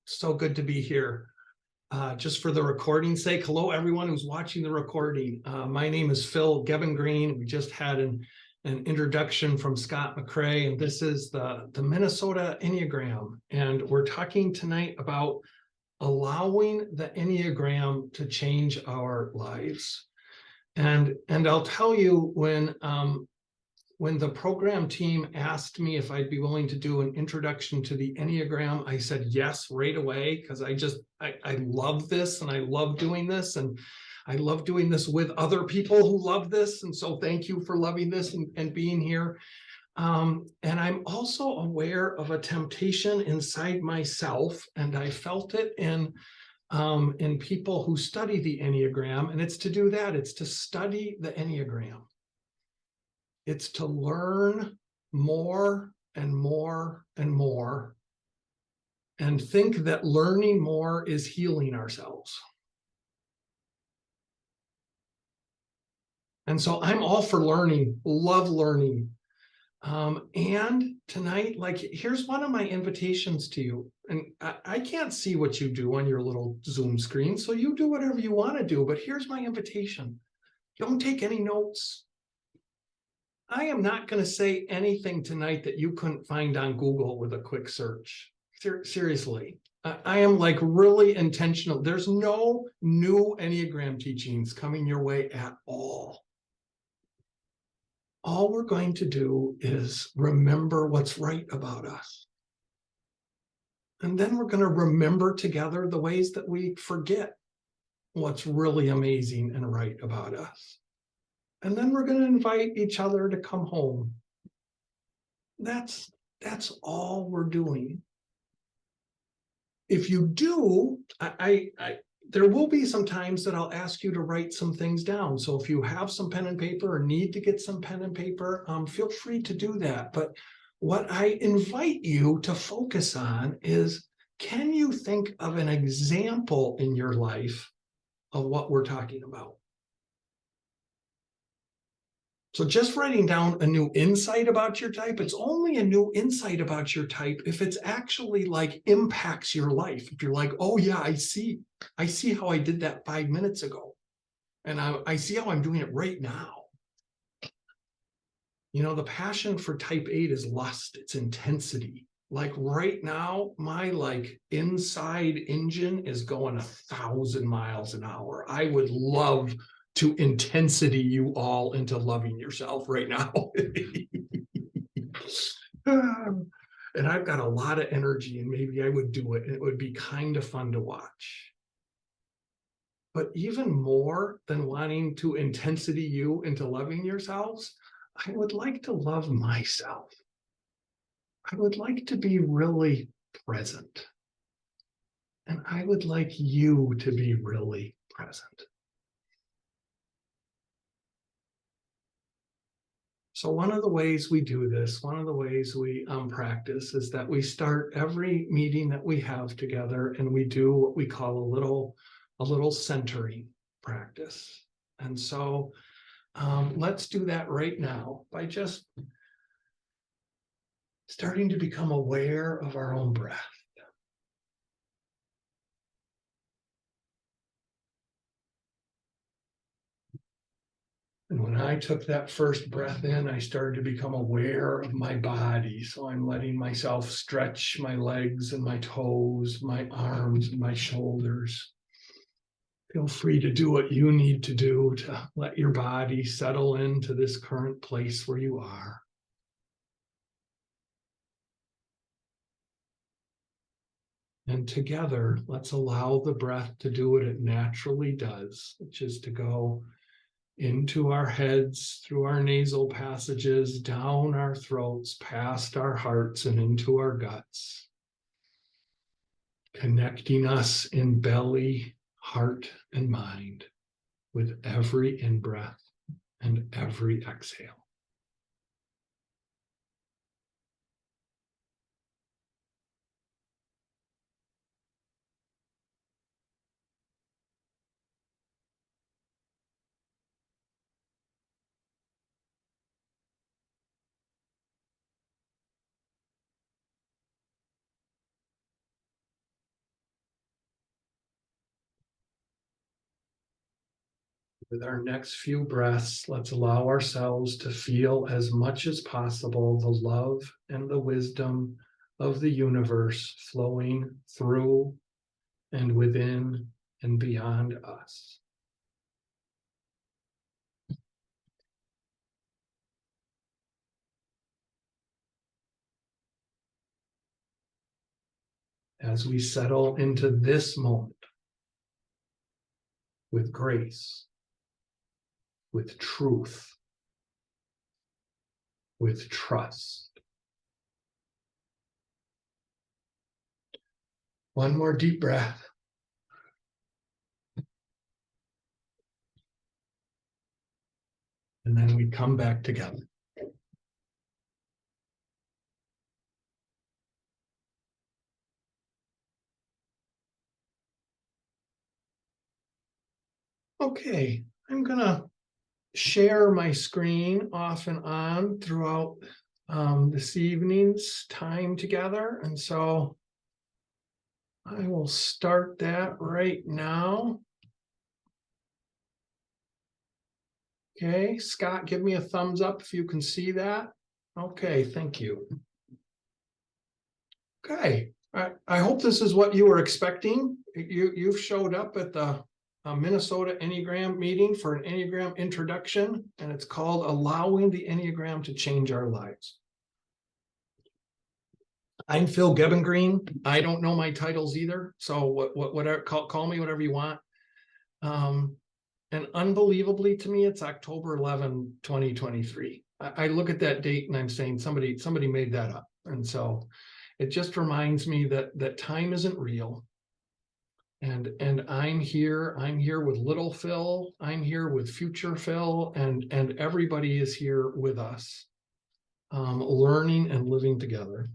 So good to be here. Just for the recording's sake, hello everyone who's watching the recording. My name is Phil GebbenGreen. We just had an introduction from Scott McCrae, and this is the Minnesota Enneagram. And we're talking tonight about allowing the Enneagram to change our lives. And I'll tell you, when the program team asked me if I'd be willing to do an introduction to the Enneagram, I said yes right away, because I love this, and I love doing this, and I love doing this with other people who love this. And so thank you for loving this and being here. And I'm also aware of a temptation inside myself, and I felt it in people who study the Enneagram, and it's to do that. It's to study the Enneagram. It's to learn more and more and more, and think that learning more is healing ourselves. And so I'm all for learning, love learning. And tonight, here's one of my invitations to you. And I can't see what you do on your little Zoom screen, so you do whatever you want to do. But here's my invitation. Don't take any notes. I am not going to say anything tonight that you couldn't find on Google with a quick search. Seriously, I am really intentional. There's no new Enneagram teachings coming your way at all. All we're going to do is remember what's right about us. And then we're going to remember together the ways that we forget what's really amazing and right about us. And then we're going to invite each other to come home. That's all we're doing. If you do, there will be some times that I'll ask you to write some things down. So if you have some pen and paper or need to get some pen and paper, feel free to do that. But what I invite you to focus on is, can you think of an example in your life of what we're talking about? So just writing down a new insight about your type, it's only a new insight about your type if it's actually impacts your life. If you're like, oh yeah, I see how I did that 5 minutes ago. And I see how I'm doing it right now. You know, the passion for type 8 is lust, it's intensity. Right now, my inside engine is going 1,000 miles an hour. I would love to intensity you all into loving yourself right now. And I've got a lot of energy, and maybe I would do it, and it would be kind of fun to watch. But even more than wanting to intensity you into loving yourselves, I would like to love myself. I would like to be really present. And I would like you to be really present. So one of the ways we do this, one of the ways we practice, is that we start every meeting that we have together, and we do what we call a little centering practice. And so let's do that right now by just starting to become aware of our own breath. And when I took that first breath in, I started to become aware of my body. So I'm letting myself stretch my legs and my toes, my arms and my shoulders. Feel free to do what you need to do to let your body settle into this current place where you are. And together, let's allow the breath to do what it naturally does, which is to go into our heads, through our nasal passages, down our throats, past our hearts, and into our guts, connecting us in belly, heart, and mind with every in-breath and every exhale. With our next few breaths, let's allow ourselves to feel as much as possible the love and the wisdom of the universe flowing through and within and beyond us. As we settle into this moment with grace, with truth, with trust. One more deep breath. And then we come back together. Okay, I'm gonna share my screen off and on throughout this evening's time together. And so I will start that right now. Okay, Scott, give me a thumbs up if you can see that. Okay, thank you. Okay, I hope this is what you were expecting. You've showed up at the Minnesota Enneagram meeting for an Enneagram introduction, and it's called Allowing the Enneagram to Change Our Lives. I'm Phil GebbenGreen. I don't know my titles either, so whatever, call me whatever you want. And unbelievably to me, it's October 11, 2023. I look at that date and I'm saying somebody made that up. And so it just reminds me that time isn't real. And I'm here with little Phil, I'm here with future Phil, and everybody is here with us, learning and living together.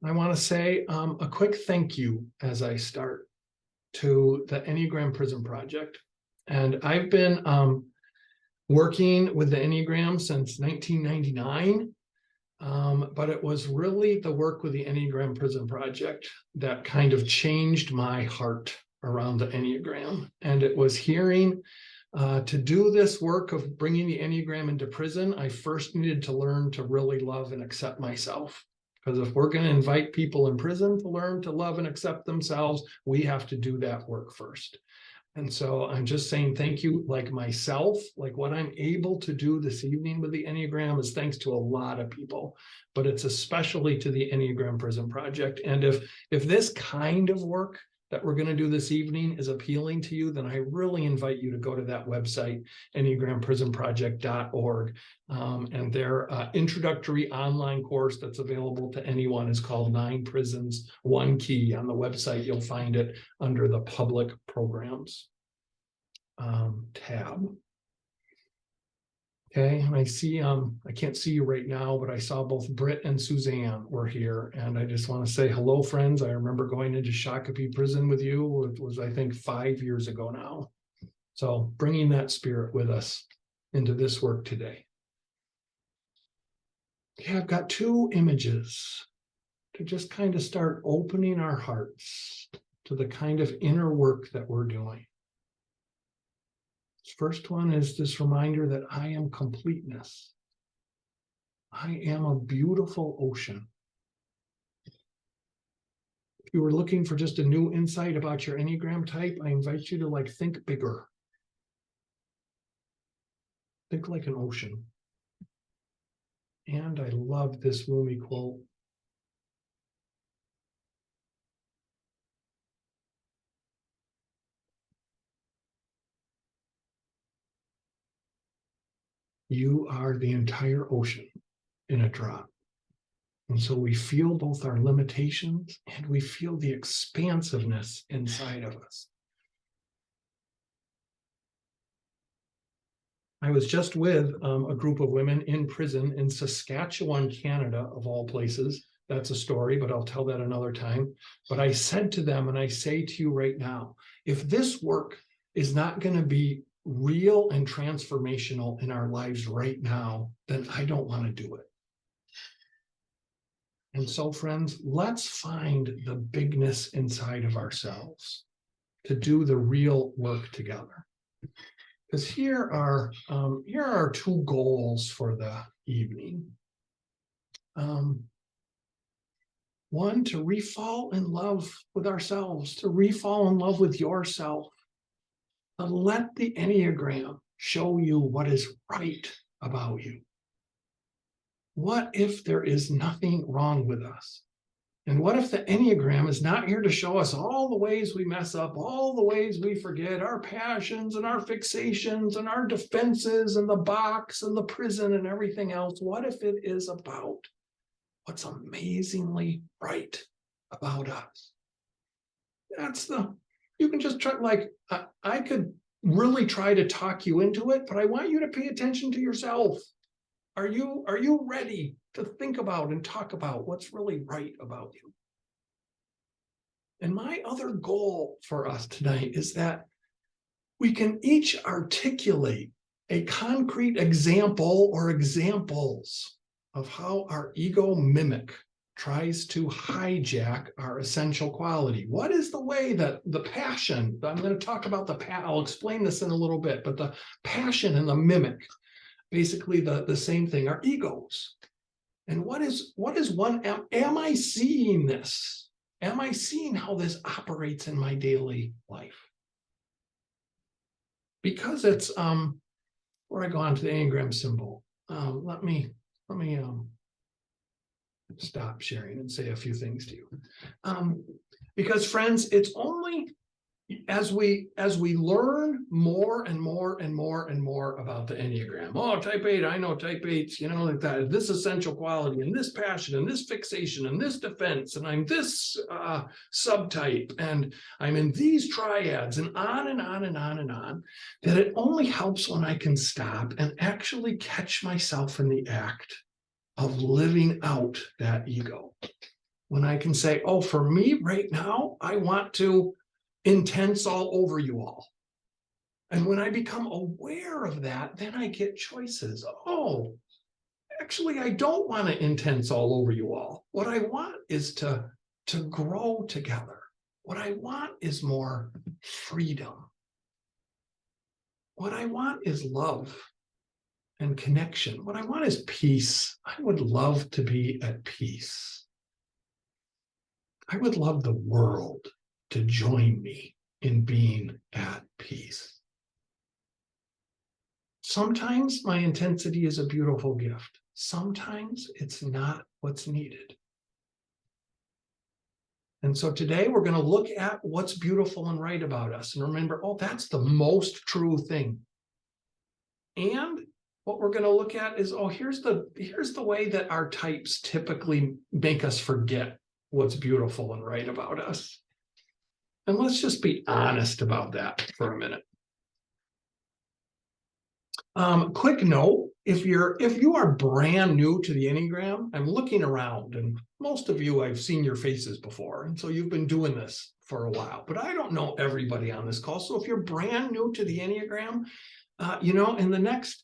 I want to say a quick thank you as I start to the Enneagram Prison Project. And I've been working with the Enneagram since 1999. But it was really the work with the Enneagram Prison Project that kind of changed my heart around the Enneagram. And it was hearing to do this work of bringing the Enneagram into prison, I first needed to learn to really love and accept myself. Because if we're going to invite people in prison to learn to love and accept themselves, we have to do that work first. And so I'm just saying thank you, like myself, like what I'm able to do this evening with the Enneagram is thanks to a lot of people, but it's especially to the Enneagram Prison Project. And if this kind of work that we're going to do this evening is appealing to you, then I really invite you to go to that website, enneagramprisonproject.org. And their introductory online course that's available to anyone is called 9 Prisons, 1 Key. On the website, you'll find it under the public programs tab. Okay, and I see, I can't see you right now, but I saw both Britt and Suzanne were here. And I just want to say hello, friends. I remember going into Shakopee Prison with you. It was, I think, 5 years ago now. So bringing that spirit with us into this work today. Okay, I've got 2 images to just kind of start opening our hearts to the kind of inner work that we're doing. First one is this reminder that I am completeness. I am a beautiful ocean. If you were looking for just a new insight about your Enneagram type, I invite you to think bigger. Think like an ocean. And I love this Rumi quote. You are the entire ocean in a drop. And so we feel both our limitations and we feel the expansiveness inside of us. I was just with a group of women in prison in Saskatchewan, Canada, of all places. That's a story, but I'll tell that another time. But I said to them, and I say to you right now, if this work is not going to be real and transformational in our lives right now, then I don't want to do it. And so, friends, let's find the bigness inside of ourselves. to do the real work together. Because here are two goals for the evening. One, to re-fall in love with ourselves, to re-fall in love with yourself, to let the Enneagram show you what is right about you. What if there is nothing wrong with us? And what if the Enneagram is not here to show us all the ways we mess up, all the ways we forget, our passions and our fixations and our defenses and the box and the prison and everything else? What if it is about what's amazingly right about us? You can just try, like, I could really try to talk you into it, but I want you to pay attention to yourself. Are you ready to think about and talk about what's really right about you? And my other goal for us tonight is that we can each articulate a concrete example or examples of how our ego mimic tries to hijack our essential quality. What is the way that the passion, I'm going to talk about I'll explain this in a little bit, but the passion and the mimic, basically the same thing, are egos. And what is one, am I seeing this? Am I seeing how this operates in my daily life? Because it's, before I go on to the Enneagram symbol, let me stop sharing and say a few things to you. Because friends, it's only as we learn more and more and more and more about the Enneagram. Oh, type 8, I know type 8s, like that, this essential quality and this passion and this fixation and this defense, and I'm this subtype, and I'm in these triads, and on and on and on and on, that it only helps when I can stop and actually catch myself in the act of living out that ego. When I can say, oh, for me right now, I want to intense all over you all. And when I become aware of that, then I get choices. Oh, actually, I don't want to intense all over you all. What I want is to grow together. What I want is more freedom. What I want is love and connection. What I want is peace. I would love to be at peace. I would love the world to join me in being at peace. Sometimes my intensity is a beautiful gift. Sometimes it's not what's needed. And so today we're going to look at what's beautiful and right about us. And remember, oh, that's the most true thing. And what we're going to look at is, oh, here's the way that our types typically make us forget what's beautiful and right about us. And let's just be honest about that for a minute. Quick note, if you are brand new to the Enneagram, I'm looking around, and most of you, I've seen your faces before, and so you've been doing this for a while, but I don't know everybody on this call. So if you're brand new to the Enneagram, in the next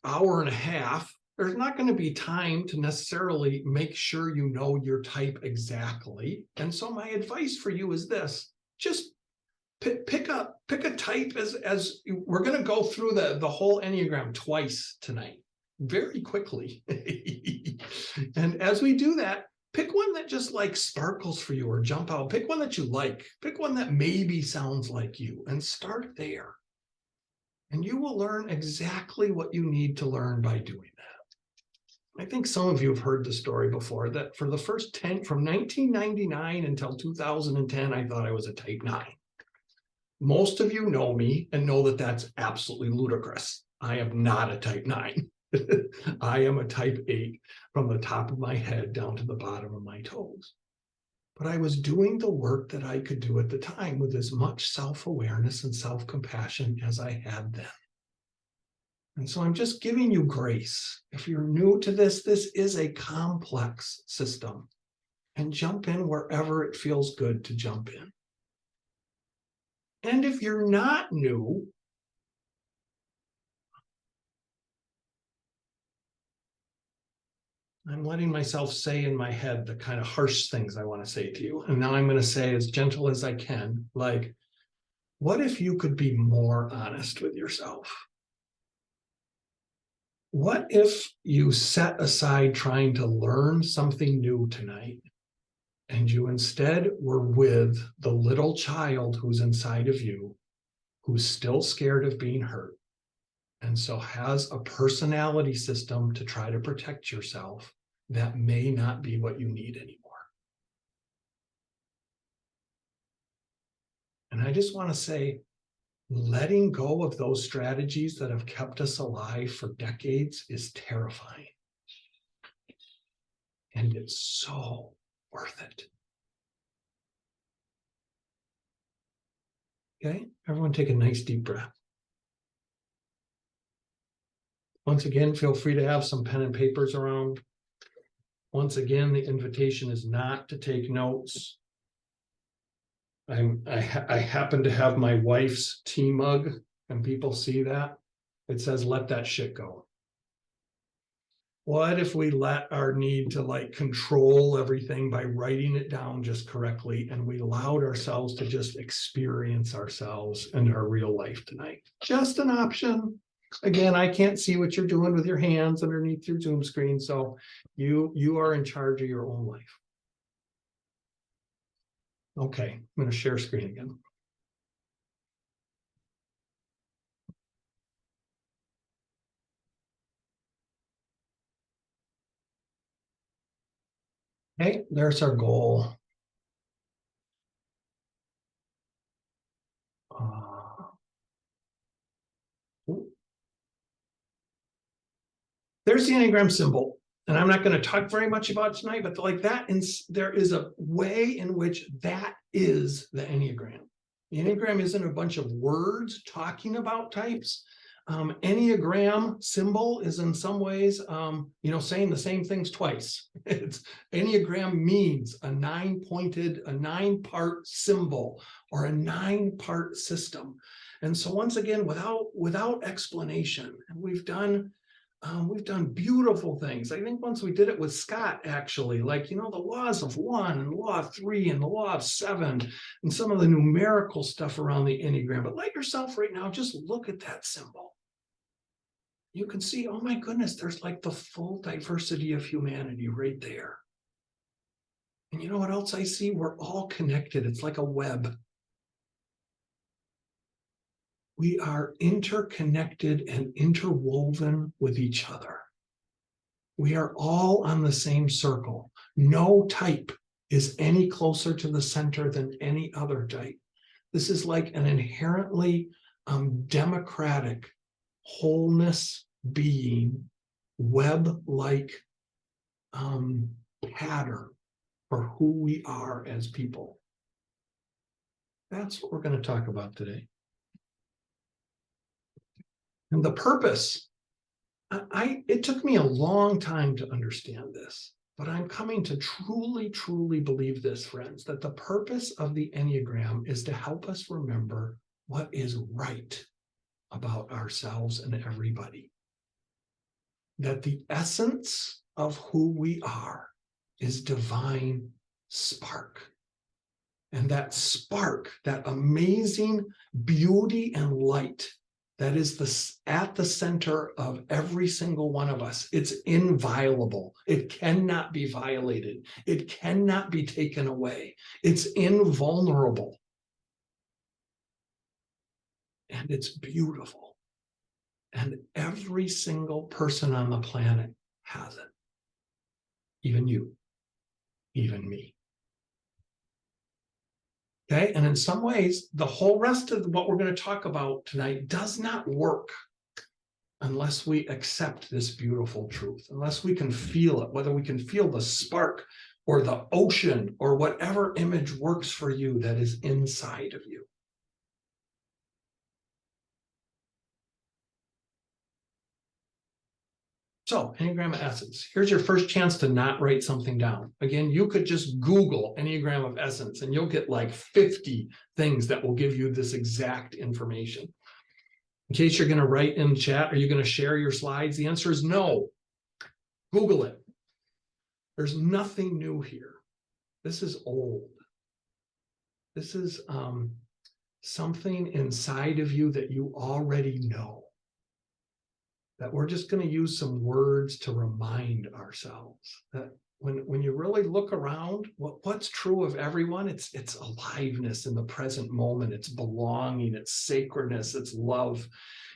hour and a half, there's not going to be time to necessarily make sure you know your type exactly. And so my advice for you is this: just pick a type as we're going to go through the whole Enneagram twice tonight, very quickly. And as we do that, pick one that just like sparkles for you or jump out. Pick one that you like. Pick one that maybe sounds like you, and start there. And you will learn exactly what you need to learn by doing that. I think some of you have heard the story before that for the first 10, from 1999 until 2010, I thought I was a type 9. Most of you know me and know that that's absolutely ludicrous. I am not a type 9. I am a type 8 from the top of my head down to the bottom of my toes. But I was doing the work that I could do at the time with as much self-awareness and self-compassion as I had then. And so I'm just giving you grace. If you're new to this, this is a complex system. And jump in wherever it feels good to jump in. And if you're not new, I'm letting myself say in my head the kind of harsh things I want to say to you. And now I'm going to say as gentle as I can, like, what if you could be more honest with yourself? What if you set aside trying to learn something new tonight and you instead were with the little child who's inside of you, who's still scared of being hurt, and so has a personality system to try to protect yourself that may not be what you need anymore? And I just want to say, letting go of those strategies that have kept us alive for decades is terrifying. And it's so worth it. Okay, everyone take a nice deep breath. Once again, feel free to have some pen and papers around. Once again, the invitation is not to take notes. I happen to have my wife's tea mug, and people see that. It says, let that shit go. What if we let our need to like control everything by writing it down just correctly, and we allowed ourselves to just experience ourselves in our real life tonight? Just an option. Again, I can't see what you're doing with your hands underneath your Zoom screen, so you are in charge of your own life. Okay, I'm going to share screen again. Okay, there's our goal. There's the Enneagram symbol. And I'm not going to talk very much about it tonight, but like that, there is a way in which that is the Enneagram. The Enneagram isn't a bunch of words talking about types. Enneagram symbol is in some ways, saying the same things twice. It's Enneagram means a 9-part symbol or a 9-part system. And so once again, without explanation, and we've done beautiful things. I think once we did it with Scott, actually, like, the laws of 1 and the law of 3 and the law of 7 and some of the numerical stuff around the Enneagram. But let yourself right now just look at that symbol. You can see, oh my goodness, there's like the full diversity of humanity right there. And you know what else I see? We're all connected. It's like a web. We are interconnected and interwoven with each other. We are all on the same circle. No type is any closer to the center than any other type. This is like an inherently democratic wholeness being, web-like pattern for who we are as people. That's what we're going to talk about today. And the purpose, it took me a long time to understand this, but I'm coming to truly, truly believe this, friends, that the purpose of the Enneagram is to help us remember what is right about ourselves and everybody. That the essence of who we are is divine spark. And that spark, that amazing beauty and light that is at the center of every single one of us, it's inviolable. It cannot be violated. It cannot be taken away. It's invulnerable. And it's beautiful. And every single person on the planet has it. Even you, even me. Okay, and in some ways, the whole rest of what we're going to talk about tonight does not work unless we accept this beautiful truth, unless we can feel it, whether we can feel the spark or the ocean or whatever image works for you that is inside of you. So, Enneagram of Essence. Here's your first chance to not write something down. Again, you could just Google Enneagram of Essence and you'll get like 50 things that will give you this exact information. In case you're going to write in chat, are you going to share your slides? The answer is no. Google it. There's nothing new here. This is old. This is something inside of you that you already know, that we're just going to use some words to remind ourselves that when you really look around, what's true of everyone, it's aliveness in the present moment, it's belonging, it's sacredness, it's love,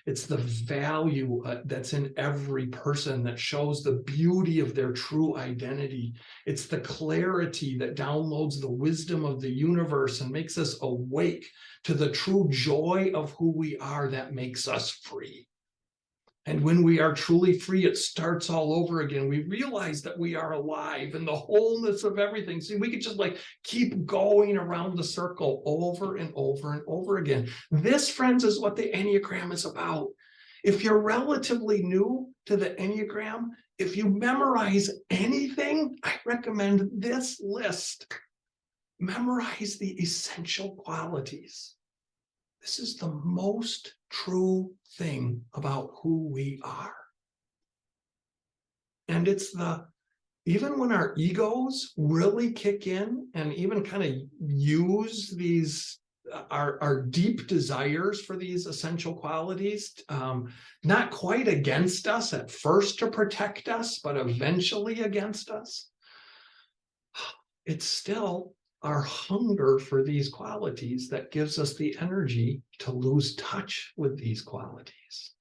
it's the value that's in every person that shows the beauty of their true identity. It's the clarity that downloads the wisdom of the universe and makes us awake to the true joy of who we are that makes us free. And when we are truly free, it starts all over again. We realize that we are alive in the wholeness of everything. See, we could just like keep going around the circle over and over and over again. This, friends, is what the Enneagram is about. If you're relatively new to the Enneagram, if you memorize anything, I recommend this list. Memorize the essential qualities. This is the most true thing about who we are. And it's even when our egos really kick in and even kind of use these, our deep desires for these essential qualities, not quite against us at first to protect us, but eventually against us, it's still our hunger for these qualities that gives us the energy to lose touch with these qualities.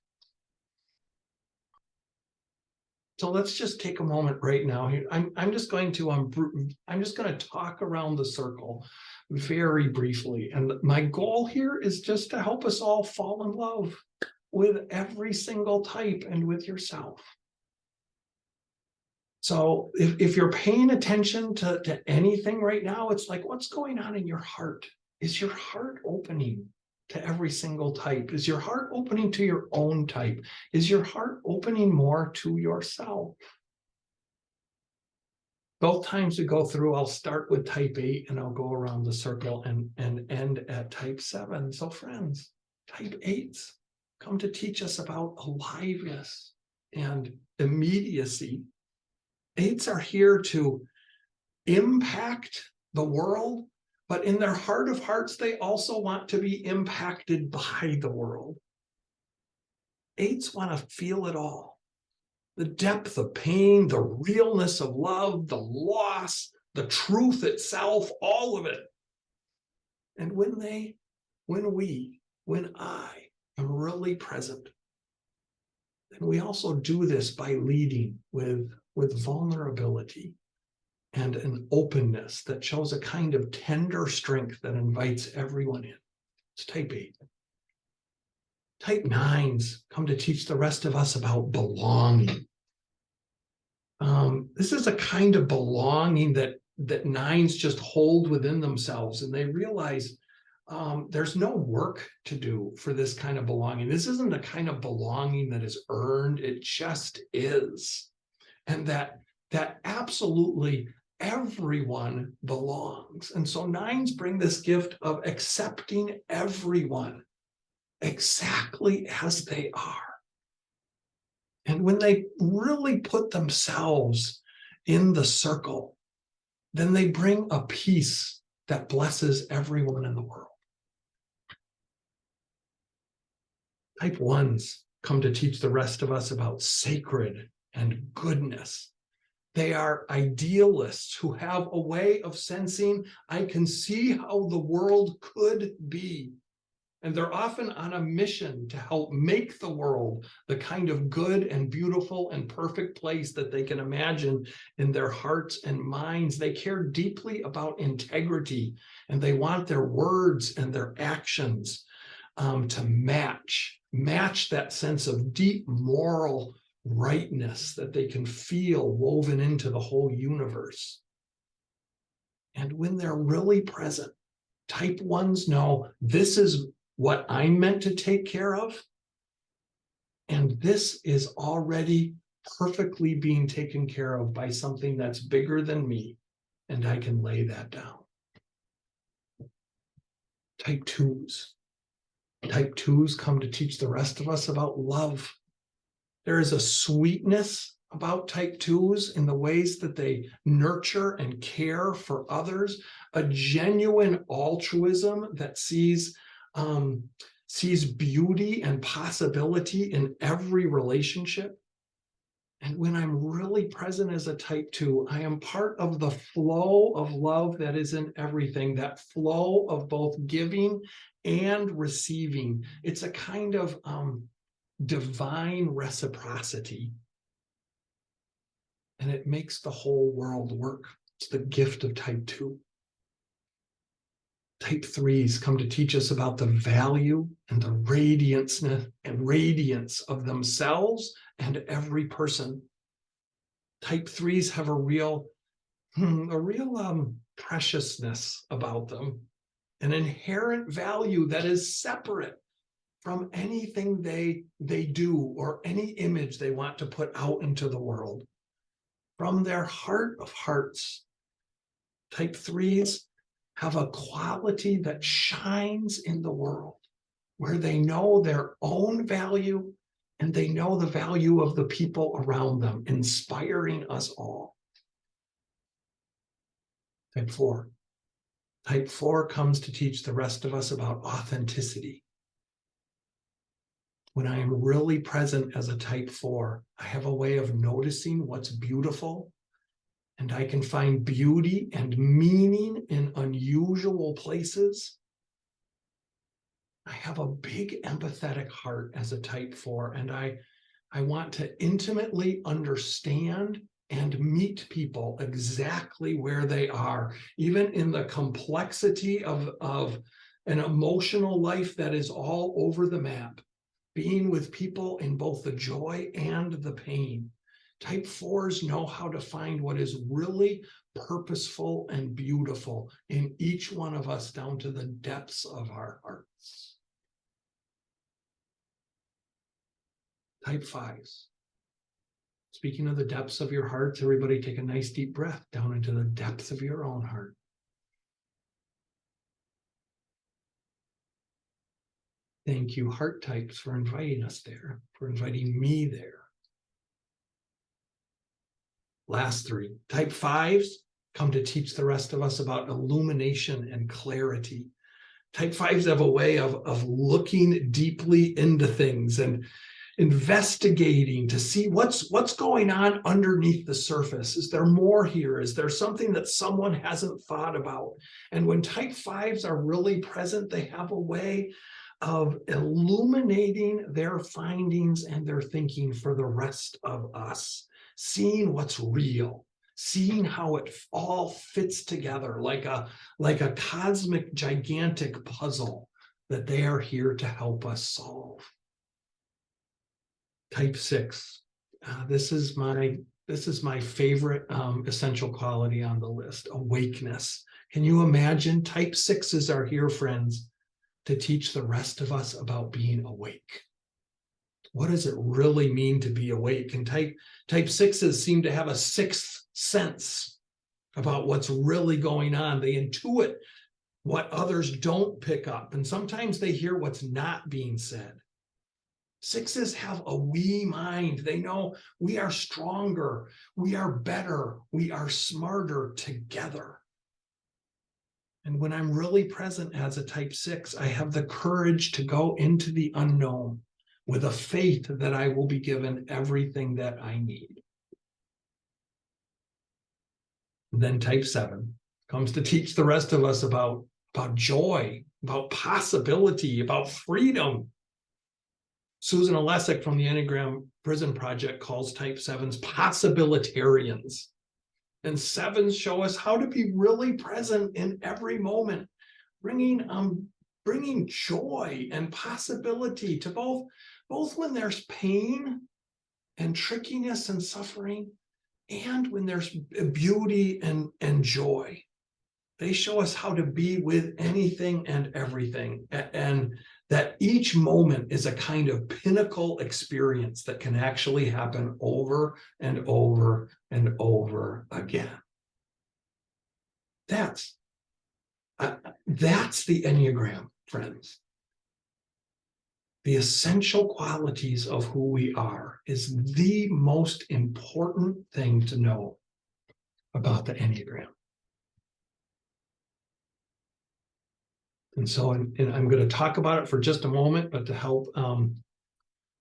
So let's just take a moment right now here. I'm just going to talk around the circle very briefly. And my goal here is just to help us all fall in love with every single type and with yourself. So if you're paying attention to anything right now, it's like, what's going on in your heart? Is your heart opening to every single type? Is your heart opening to your own type? Is your heart opening more to yourself? Both times we go through, I'll start with type 8 and I'll go around the circle and end at type 7. So friends, type 8s come to teach us about aliveness and immediacy. 8s are here to impact the world, but in their heart of hearts, they also want to be impacted by the world. 8s want to feel it all. The depth of pain, the realness of love, the loss, the truth itself, all of it. And when I am really present, then we also do this by leading with vulnerability and an openness that shows a kind of tender strength that invites everyone in. It's type 8. Type 9s come to teach the rest of us about belonging. This is a kind of belonging that 9s just hold within themselves, and they realize there's no work to do for this kind of belonging. This isn't a kind of belonging that is earned, it just is. And that absolutely everyone belongs. And so 9s bring this gift of accepting everyone exactly as they are. And when they really put themselves in the circle, then they bring a peace that blesses everyone in the world. Type 1s come to teach the rest of us about sacred and goodness. They are idealists who have a way of sensing, I can see how the world could be. And they're often on a mission to help make the world the kind of good and beautiful and perfect place that they can imagine in their hearts and minds. They care deeply about integrity, and they want their words and their actions to match that sense of deep moral rightness that they can feel woven into the whole universe. And when they're really present, type 1s know this is what I'm meant to take care of, and this is already perfectly being taken care of by something that's bigger than me, and I can lay that down. Type 2s. Type 2s come to teach the rest of us about love. There is a sweetness about type 2s in the ways that they nurture and care for others, a genuine altruism that sees beauty and possibility in every relationship. And when I'm really present as a type 2, I am part of the flow of love that is in everything, that flow of both giving and receiving. It's a kind of divine reciprocity. And it makes the whole world work. It's the gift of type 2. Type 3s come to teach us about the value and the radiance of themselves and every person. Type 3s have a real preciousness about them, an inherent value that is separate from anything they do or any image they want to put out into the world. From their heart of hearts, type 3s have a quality that shines in the world, where they know their own value and they know the value of the people around them, inspiring us all. Type 4. Type 4 comes to teach the rest of us about authenticity. When I am really present as a type 4, I have a way of noticing what's beautiful, and I can find beauty and meaning in unusual places. I have a big empathetic heart as a type 4, and I want to intimately understand and meet people exactly where they are, even in the complexity of an emotional life that is all over the map, being with people in both the joy and the pain. Type 4s know how to find what is really purposeful and beautiful in each one of us down to the depths of our hearts. Type 5s. Speaking of the depths of your hearts, everybody take a nice deep breath down into the depths of your own heart. Thank you, heart types, for inviting us there, for inviting me there. Last 3. Type 5s come to teach the rest of us about illumination and clarity. Type 5s have a way of looking deeply into things and investigating to see what's going on underneath the surface. Is there more here? Is there something that someone hasn't thought about? And when type 5s are really present, they have a way of illuminating their findings and their thinking for the rest of us, seeing what's real, seeing how it all fits together like a cosmic, gigantic puzzle that they are here to help us solve. Type 6. This is my favorite essential quality on the list, awakeness. Can you imagine? Type 6s are here, friends, to teach the rest of us about being awake. What does it really mean to be awake? And type 6s seem to have a sixth sense about what's really going on. They intuit what others don't pick up, and sometimes they hear what's not being said. 6s have a we mind. They know we are stronger, we are better, we are smarter together. And when I'm really present as a type 6, I have the courage to go into the unknown with a faith that I will be given everything that I need. And then type 7 comes to teach the rest of us about joy, about possibility, about freedom. Susan Alesic from the Enneagram Prison Project calls type 7s possibilitarians. And 7s show us how to be really present in every moment, bringing joy and possibility to both when there's pain and trickiness and suffering, and when there's beauty and joy. They show us how to be with anything and everything, and that each moment is a kind of pinnacle experience that can actually happen over and over and over again. That's the Enneagram, friends. the essential qualities of who we are is the most important thing to know about the Enneagram. And so I'm going to talk about it for just a moment, but to help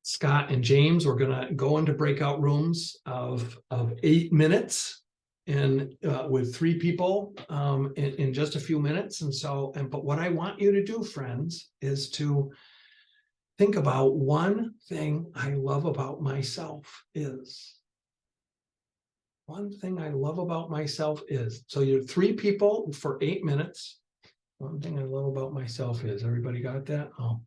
Scott and James, we're going to go into breakout rooms of 8 minutes and with 3 people in just a few minutes. And so, but what I want you to do, friends, is to think about one thing I love about myself is. One thing I love about myself is. So you're 3 people for 8 minutes. One thing I love about myself is. Everybody got that? Oh.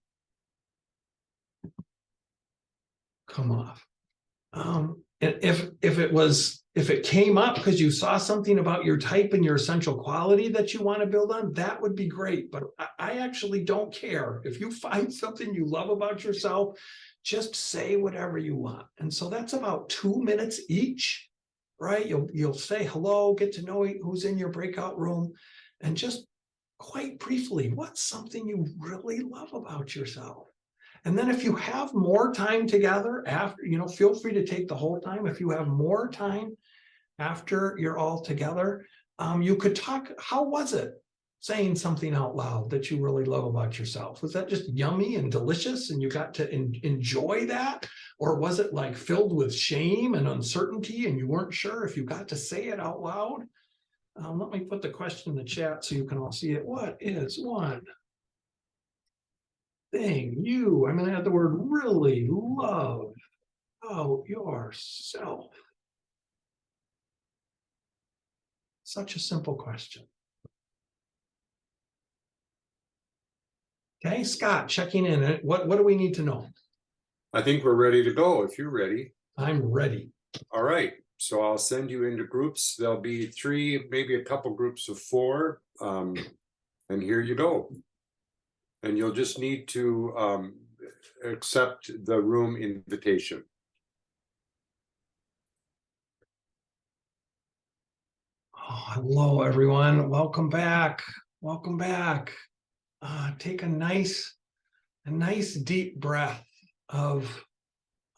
Come off. And if it came up because you saw something about your type and your essential quality that you want to build on, that would be great. But I actually don't care. If you find something you love about yourself, just say whatever you want. And so that's about 2 minutes each, right? You'll say hello, get to know who's in your breakout room, and just quite briefly, what's something you really love about yourself? And then if you have more time together after, feel free to take the whole time. If you have more time after you're all together, you could talk, how was it saying something out loud that you really love about yourself? Was that just yummy and delicious and you got to enjoy that? Or was it like filled with shame and uncertainty and you weren't sure if you got to say it out loud? Let me put the question in the chat so you can all see it. What is one thing I'm going to add the word really love about yourself? Such a simple question. Okay, Scott, checking in. What do we need to know? I think we're ready to go. If you're ready. I'm ready. All right. So I'll send you into groups. There'll be 3, maybe a couple groups of 4. And here you go. And you'll just need to accept the room invitation. Oh, hello, everyone. Welcome back. Welcome back. Take a nice deep breath of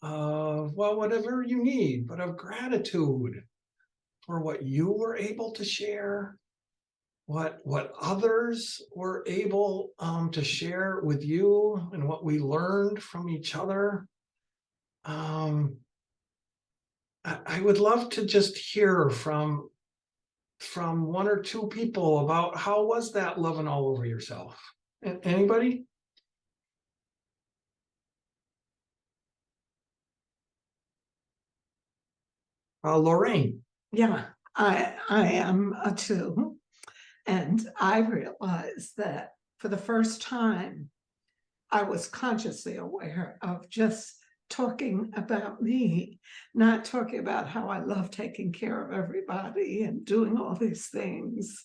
well, whatever you need, but of gratitude for what you were able to share, what others were able to share with you, and what we learned from each other. I would love to just hear from 1 or 2 people about how was that loving all over yourself. Anybody? Lorraine. Yeah, I am a 2, and I realized that for the first time, I was consciously aware of just talking about me, not talking about how I love taking care of everybody and doing all these things.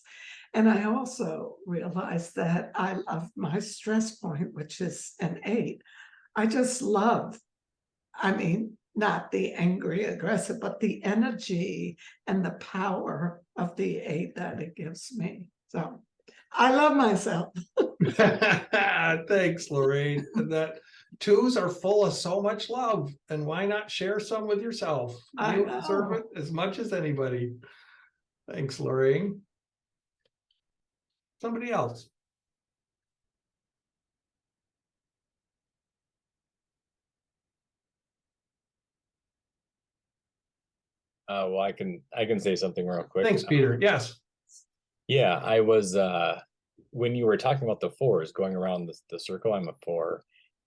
And I also realized that I love my stress point, which is an 8. I just love, not the angry, aggressive, but the energy and the power of the 8 that it gives me. So I love myself. Thanks, Lorraine. And that 2s are full of so much love, and why not share some with yourself? You deserve it as much as anybody. Thanks, Lorraine. Somebody else. Well, I can say something real quick. Thanks, Peter. Yes. Yeah, I was when you were talking about the 4s going around the circle, I'm a 4,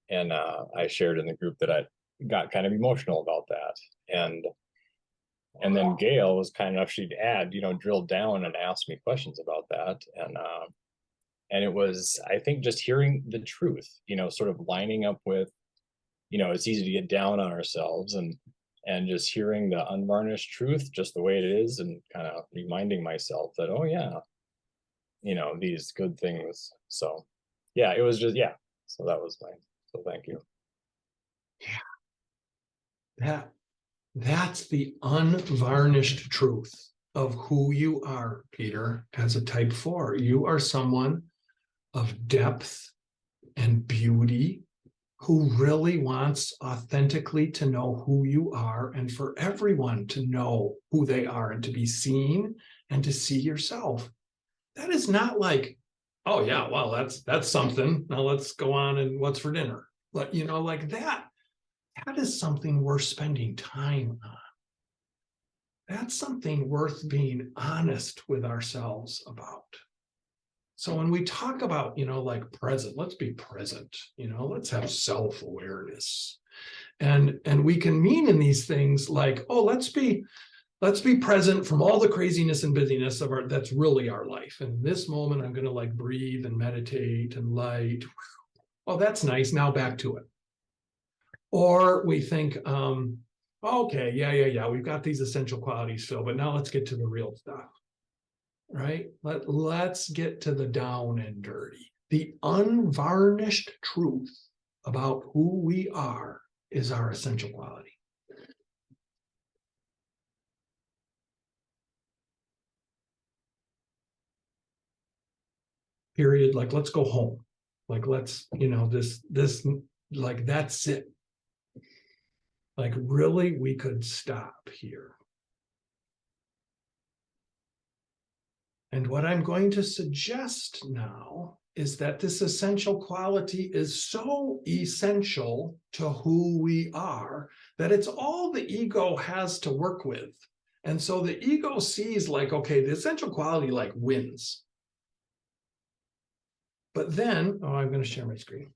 and I shared in the group that I got kind of emotional about that, and then Gail was kind enough, she'd add, drilled down and asked me questions about that, and it was, I think, just hearing the truth, sort of lining up with, it's easy to get down on ourselves, and just hearing the unvarnished truth just the way it is, and kind of reminding myself that, oh yeah, these good things. So yeah, it was just, yeah, so that was mine. So thank you. Yeah, that's the unvarnished truth of who you are, Peter. As a type 4, you are someone of depth and beauty who really wants authentically to know who you are and for everyone to know who they are and to be seen and to see yourself. That is not like, oh yeah, well, that's something. Now let's go on and what's for dinner. But like that is something worth spending time on. That's something worth being honest with ourselves about. So when we talk about, like present, let's be present, let's have self-awareness. And we can mean in these things like, oh, let's be present from all the craziness and busyness of that's really our life. And in this moment, I'm going to like breathe and meditate and light. Oh, that's nice. Now back to it. Or we think, okay, yeah. We've got these essential qualities, Phil, but now let's get to the real stuff. Right? Let's get to the down and dirty. The unvarnished truth about who we are is our essential quality. Period. Like, let's go home. Like, let's, this, like, that's it. Like, really, we could stop here. And what I'm going to suggest now is that this essential quality is so essential to who we are that it's all the ego has to work with. And so the ego sees like, okay, the essential quality like wins. But then, I'm going to share my screen.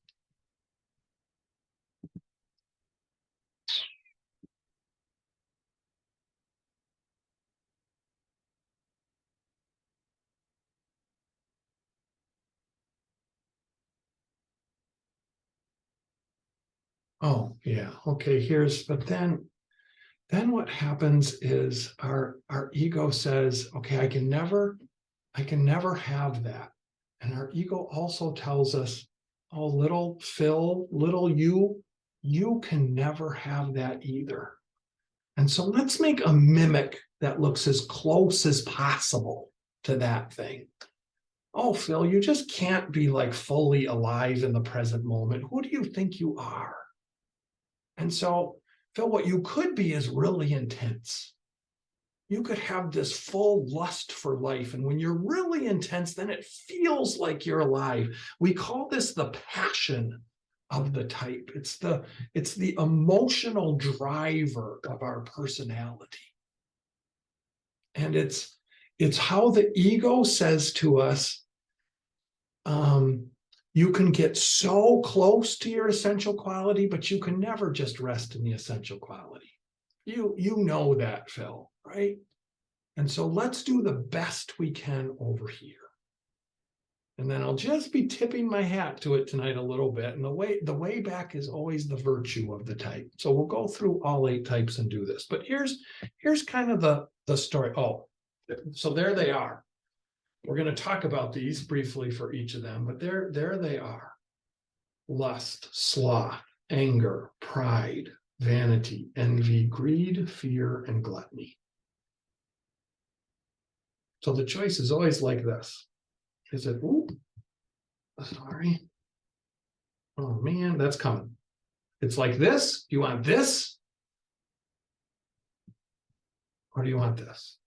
Oh, yeah. Okay, but then what happens is our ego says, okay, I can never have that. And our ego also tells us, oh, little Phil, little you can never have that either. And so let's make a mimic that looks as close as possible to that thing. Oh, Phil, you just can't be like fully alive in the present moment. Who do you think you are? And so, Phil, what you could be is really intense. You could have this full lust for life. And when you're really intense, then it feels like you're alive. We call this the passion of the type. It's the emotional driver of our personality. And it's how the ego says to us, you can get so close to your essential quality, but you can never just rest in the essential quality. You know that, Phil, right? And so let's do the best we can over here. And then I'll just be tipping my hat to it tonight a little bit. And the way back is always the virtue of the type. So we'll go through all 8 types and do this. But here's kind of the story. Oh, so there they are. We're going to talk about these briefly for each of them, but there they are. Lust, sloth, anger, pride, vanity, envy, greed, fear, and gluttony. So the choice is always like this. Is it, ooh, sorry. Oh man, that's coming. It's like this. Do you want this? Or do you want this?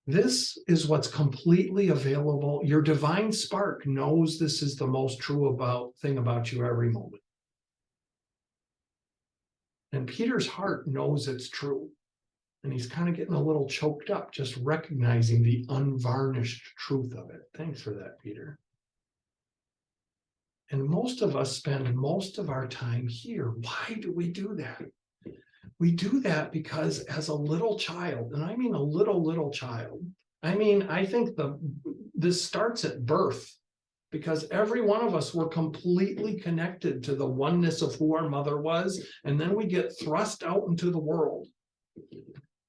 This is what's completely available. Your divine spark knows this is the most true thing about you every moment. And Peter's heart knows it's true. And he's kind of getting a little choked up, just recognizing the unvarnished truth of it. Thanks for that, Peter. And most of us spend most of our time here. Why do we do that? We do that because as a little child, and I mean a little child, I think this starts at birth, because every one of us were completely connected to the oneness of who our mother was, and then we get thrust out into the world.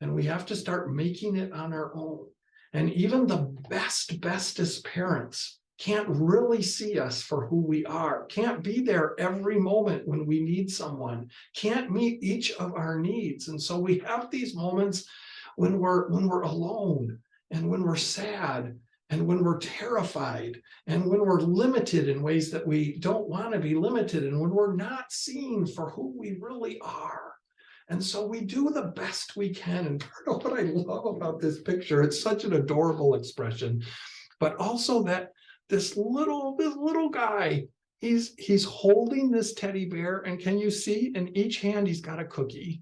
And we have to start making it on our own. And even the bestest parents can't really see us for who we are, can't be there every moment when we need someone, can't meet each of our needs. And so we have these moments when we're alone and when we're sad and when we're terrified, and when we're limited in ways that we don't want to be limited, and when we're not seen for who we really are. And so we do the best we can. And part of what I love about this picture, it's such an adorable expression, but also that this little guy, he's holding this teddy bear, and can you see in each hand he's got a cookie?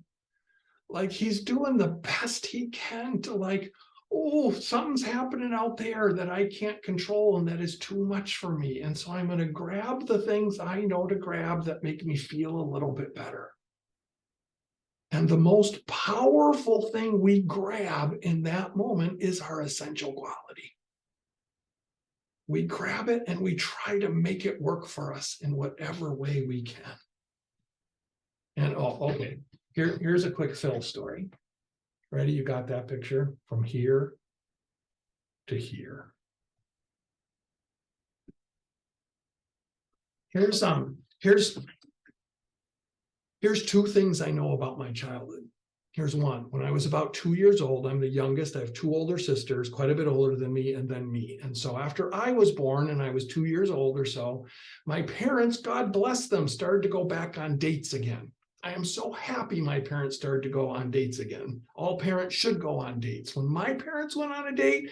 Like he's doing the best he can to like, oh, something's happening out there that I can't control and that is too much for me. And so I'm going to grab the things I know to grab that make me feel a little bit better. And the most powerful thing we grab in that moment is our essential quality. We grab it and we try to make it work for us in whatever way we can. And okay, here's a quick Phil story. Ready? You got that picture from here to here. Here's two things I know about my childhood. Here's one. When I was about 2 years old, I'm the youngest. I have two older sisters, quite a bit older than me, and then me. And so after I was born and I was 2 years old or so, my parents, God bless them, started to go back on dates again. I am so happy my parents started to go on dates again. All parents should go on dates. When my parents went on a date,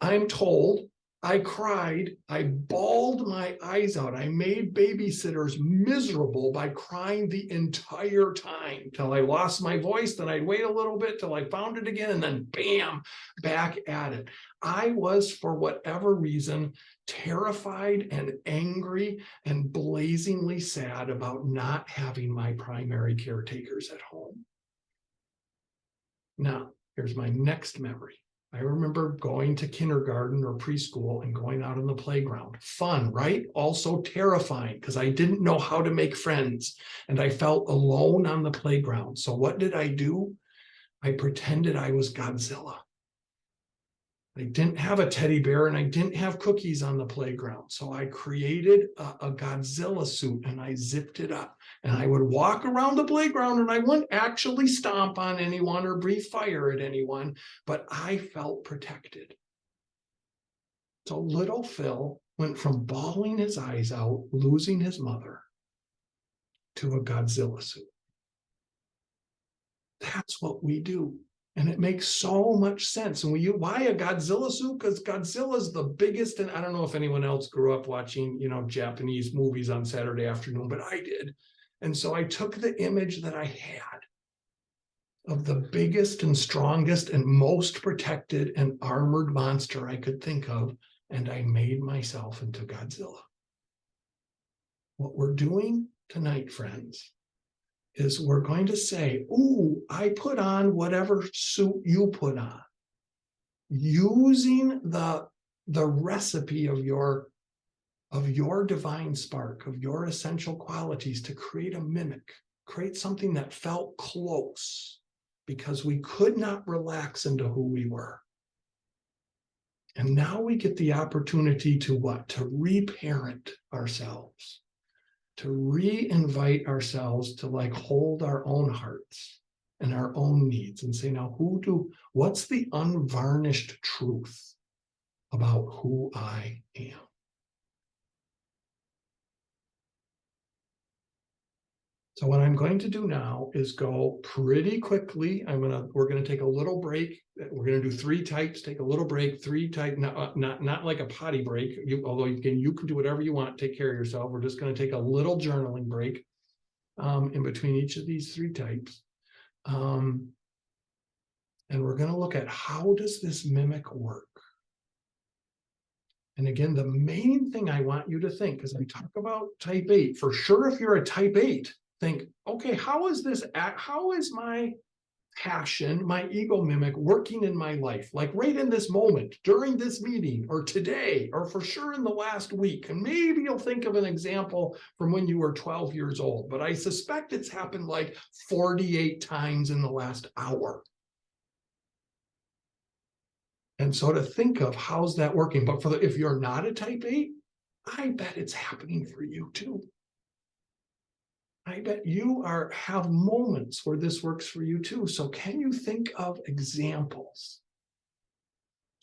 I'm told, I cried, I bawled my eyes out. I made babysitters miserable by crying the entire time till I lost my voice. Then I'd wait a little bit till I found it again, and then bam, back at it. I was, for whatever reason, terrified and angry and blazingly sad about not having my primary caretakers at home. Now, here's my next memory. I remember going to kindergarten or preschool and going out on the playground. Fun, right? Also terrifying because I didn't know how to make friends and I felt alone on the playground. So what did I do? I pretended I was Godzilla. I didn't have a teddy bear and I didn't have cookies on the playground. So I created a Godzilla suit and I zipped it up. And I would walk around the playground and I wouldn't actually stomp on anyone or breathe fire at anyone, but I felt protected. So little Phil went from bawling his eyes out, losing his mother, to a Godzilla suit. That's what we do. And it makes so much sense. And why a Godzilla suit? Because Godzilla's the biggest, and I don't know if anyone else grew up watching, Japanese movies on Saturday afternoon, but I did. And so I took the image that I had of the biggest and strongest and most protected and armored monster I could think of, and I made myself into Godzilla. What we're doing tonight, friends, is we're going to say, ooh, I put on whatever suit you put on, using the recipe of your divine spark, of your essential qualities to create a mimic, create something that felt close because we could not relax into who we were. And now we get the opportunity to what? To reparent ourselves, to re-invite ourselves to like hold our own hearts and our own needs and say, now what's the unvarnished truth about who I am? So what I'm going to do now is go pretty quickly. We're gonna take a little break. We're gonna do 3 types, take a little break, 3 types, not like a potty break. Although you can do whatever you want, take care of yourself. We're just gonna take a little journaling break in between each of these 3 types. And we're gonna look at how does this mimic work? And again, the main thing I want you to think, because we talk about type 8, for sure, if you're a type 8, think, okay, how is my passion, my ego mimic working in my life? Like right in this moment, during this meeting, or today, or for sure in the last week. And maybe you'll think of an example from when you were 12 years old, but I suspect it's happened like 48 times in the last hour. And so to think of how's that working, but if you're not a type 8, I bet it's happening for you too. I bet you have moments where this works for you too. So can you think of examples?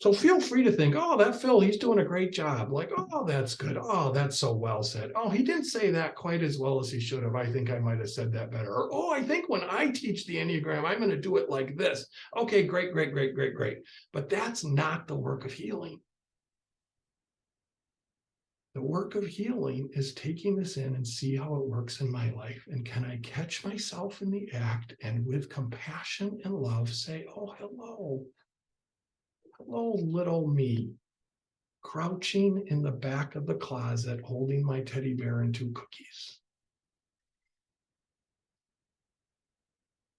So feel free to think, oh, that Phil, he's doing a great job. Like, oh, that's good. Oh, that's so well said. Oh, he didn't say that quite as well as he should have. I think I might have said that better. Or, oh, I think when I teach the Enneagram, I'm going to do it like this. Okay, great, great, great, great, great. But that's not the work of healing. The work of healing is taking this in and see how it works in my life. And can I catch myself in the act and with compassion and love say, oh, hello. Hello, little me, crouching in the back of the closet, holding my teddy bear and 2 cookies.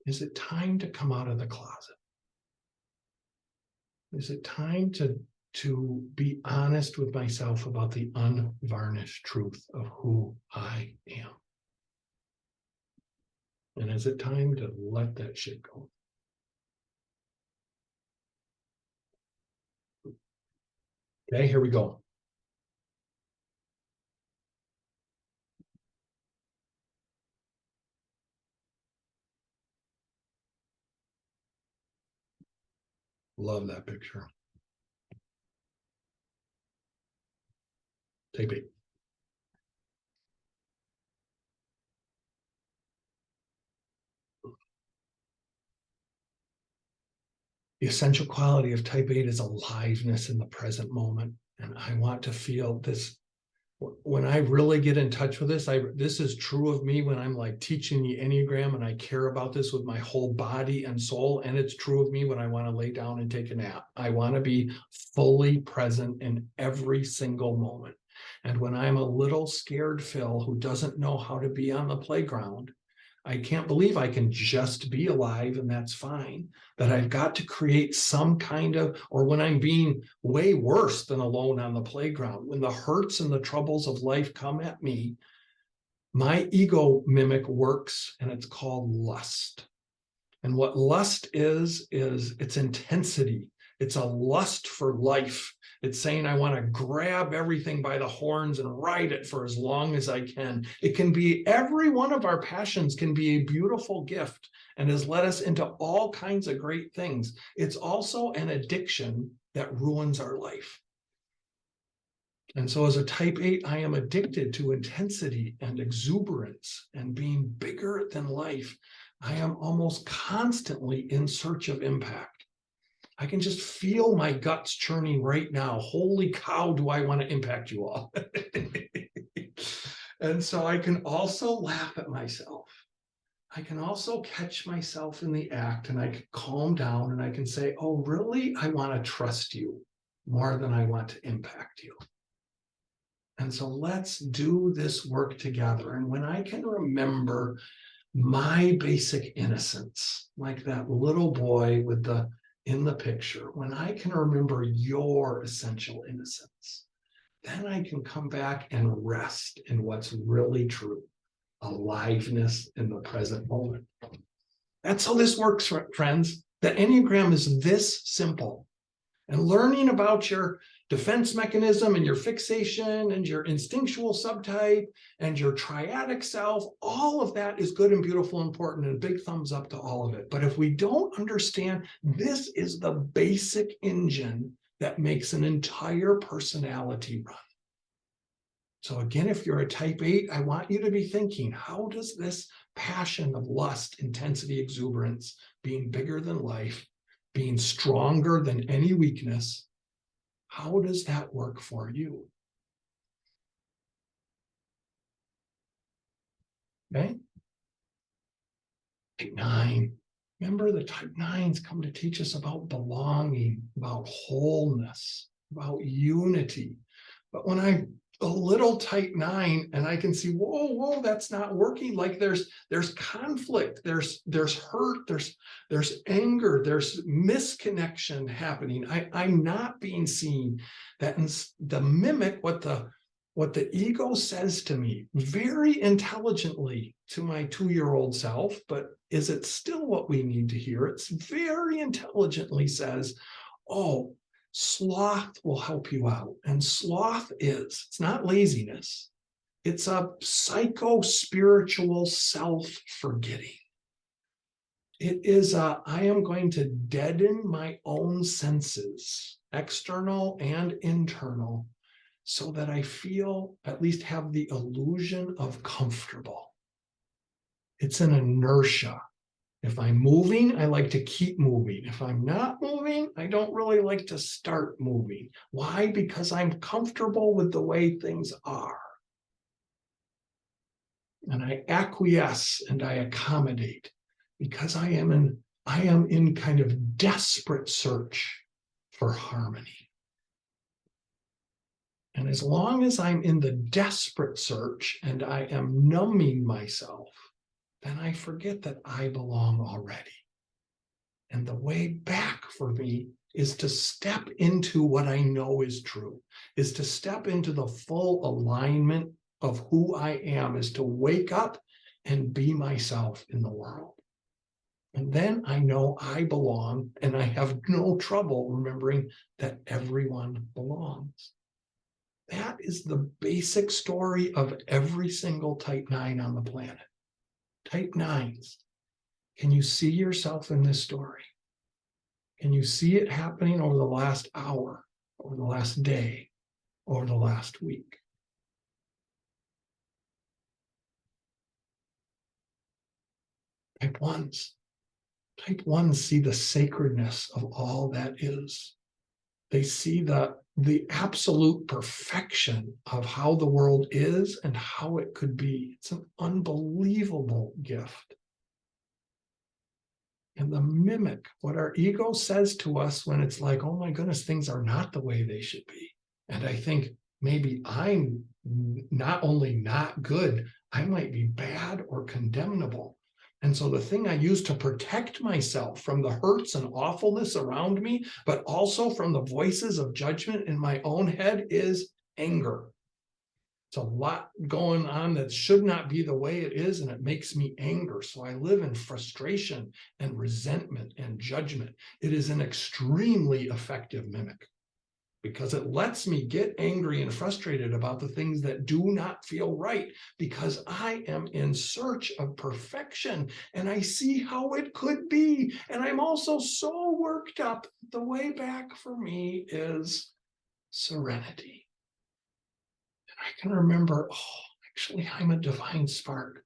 Is it time to come out of the closet? Is it time to be honest with myself about the unvarnished truth of who I am? And is it time to let that shit go? Okay, here we go. Love that picture. Type 8. The essential quality of type 8 is aliveness in the present moment. And I want to feel this. When I really get in touch with this, this is true of me when I'm like teaching the Enneagram and I care about this with my whole body and soul. And it's true of me when I want to lay down and take a nap. I want to be fully present in every single moment. And when I'm a little scared Phil who doesn't know how to be on the playground, I can't believe I can just be alive and that's fine. That I've got to create some kind of, or when I'm being way worse than alone on the playground, when the hurts and the troubles of life come at me, my ego mimic works and it's called lust. And what lust is it's intensity. It's a lust for life. It's saying, I want to grab everything by the horns and ride it for as long as I can. It can be, every one of our passions can be a beautiful gift and has led us into all kinds of great things. It's also an addiction that ruins our life. And so as a type 8, I am addicted to intensity and exuberance and being bigger than life. I am almost constantly in search of impact. I can just feel my guts churning right now. Holy cow, do I want to impact you all? And so I can also laugh at myself. I can also catch myself in the act and I can calm down and I can say, oh, really? I want to trust you more than I want to impact you. And so let's do this work together. And when I can remember my basic innocence, like that little boy with the in the picture, when I can remember your essential innocence, then I can come back and rest in what's really true, aliveness in the present moment. That's how this works, friends. The Enneagram is this simple. And learning about your defense mechanism and your fixation and your instinctual subtype and your triadic self, all of that is good and beautiful and important, and a big thumbs up to all of it. But if we don't understand, this is the basic engine that makes an entire personality run. So again, if you're a type 8, I want you to be thinking, how does this passion of lust, intensity, exuberance, being bigger than life, being stronger than any weakness, how does that work for you? Okay. Type 9. Remember, the type 9s come to teach us about belonging, about wholeness, about unity. But when I'm a little type 9 and I can see, whoa, that's not working. Like there's conflict, there's hurt, there's anger, there's misconnection happening. I'm not being seen. That the mimic what the ego says to me very intelligently to my 2-year-old self, but is it still what we need to hear? It's very intelligently says, oh, sloth will help you out. And sloth it's not laziness. It's a psycho-spiritual self-forgetting. It is, I am going to deaden my own senses, external and internal, so that I feel, at least have the illusion of comfortable. It's an inertia. If I'm moving, I like to keep moving. If I'm not moving, I don't really like to start moving. Why? Because I'm comfortable with the way things are. And I acquiesce and I accommodate because I am in kind of desperate search for harmony. And as long as I'm in the desperate search and I am numbing myself, then I forget that I belong already. And the way back for me is to step into what I know is true, is to step into the full alignment of who I am, is to wake up and be myself in the world. And then I know I belong, and I have no trouble remembering that everyone belongs. That is the basic story of every single type 9 on the planet. Type 9s. Can you see yourself in this story? Can you see it happening over the last hour, over the last day, over the last week? Type 1s. Type 1s see the sacredness of all that is. They see the absolute perfection of how the world is and how it could be. It's an unbelievable gift. And the mimic, what our ego says to us when it's like, oh my goodness, things are not the way they should be. And I think maybe I'm not only not good, I might be bad or condemnable. And so the thing I use to protect myself from the hurts and awfulness around me, but also from the voices of judgment in my own head, is anger. It's a lot going on that should not be the way it is, and it makes me angry. So I live in frustration and resentment and judgment. It is an extremely effective mimic because it lets me get angry and frustrated about the things that do not feel right, because I am in search of perfection and I see how it could be. And I'm also so worked up. The way back for me is serenity. And I can remember, oh, actually, I'm a divine spark,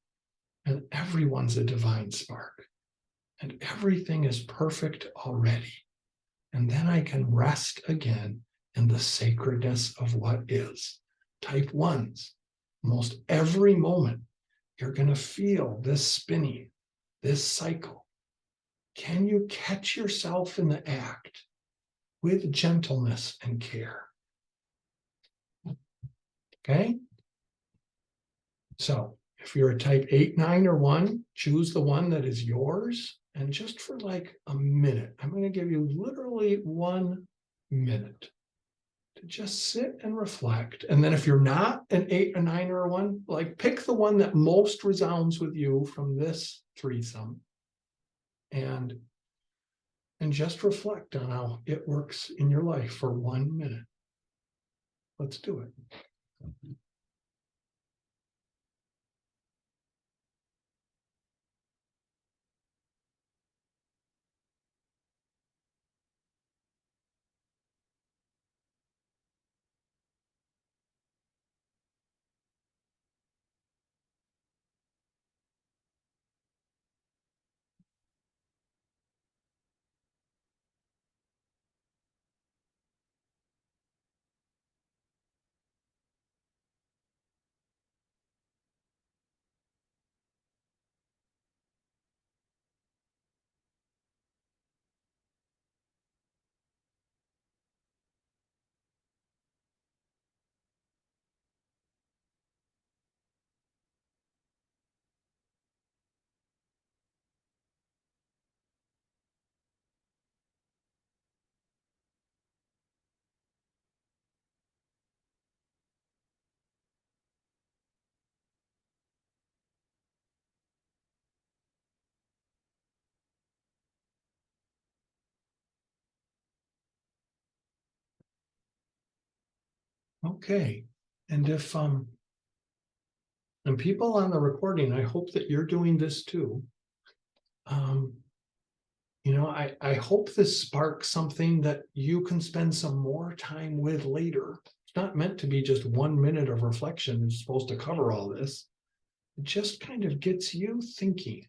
and everyone's a divine spark, and everything is perfect already. And then I can rest again in the sacredness of what is. Type 1s, most every moment, you're going to feel this spinning, this cycle. Can you catch yourself in the act with gentleness and care? Okay? So if you're a type 8, 9, or 1, choose the one that is yours. And just for like a minute, I'm going to give you literally 1 minute to just sit and reflect. And then if you're not an 8, a 9, or a 1, like pick the one that most resounds with you from this threesome. And just reflect on how it works in your life for 1 minute. Let's do it. Okay. And if and people on the recording, I hope that you're doing this too. I hope this sparks something that you can spend some more time with later. It's not meant to be just 1 minute of reflection. It's supposed to cover all this. It just kind of gets you thinking.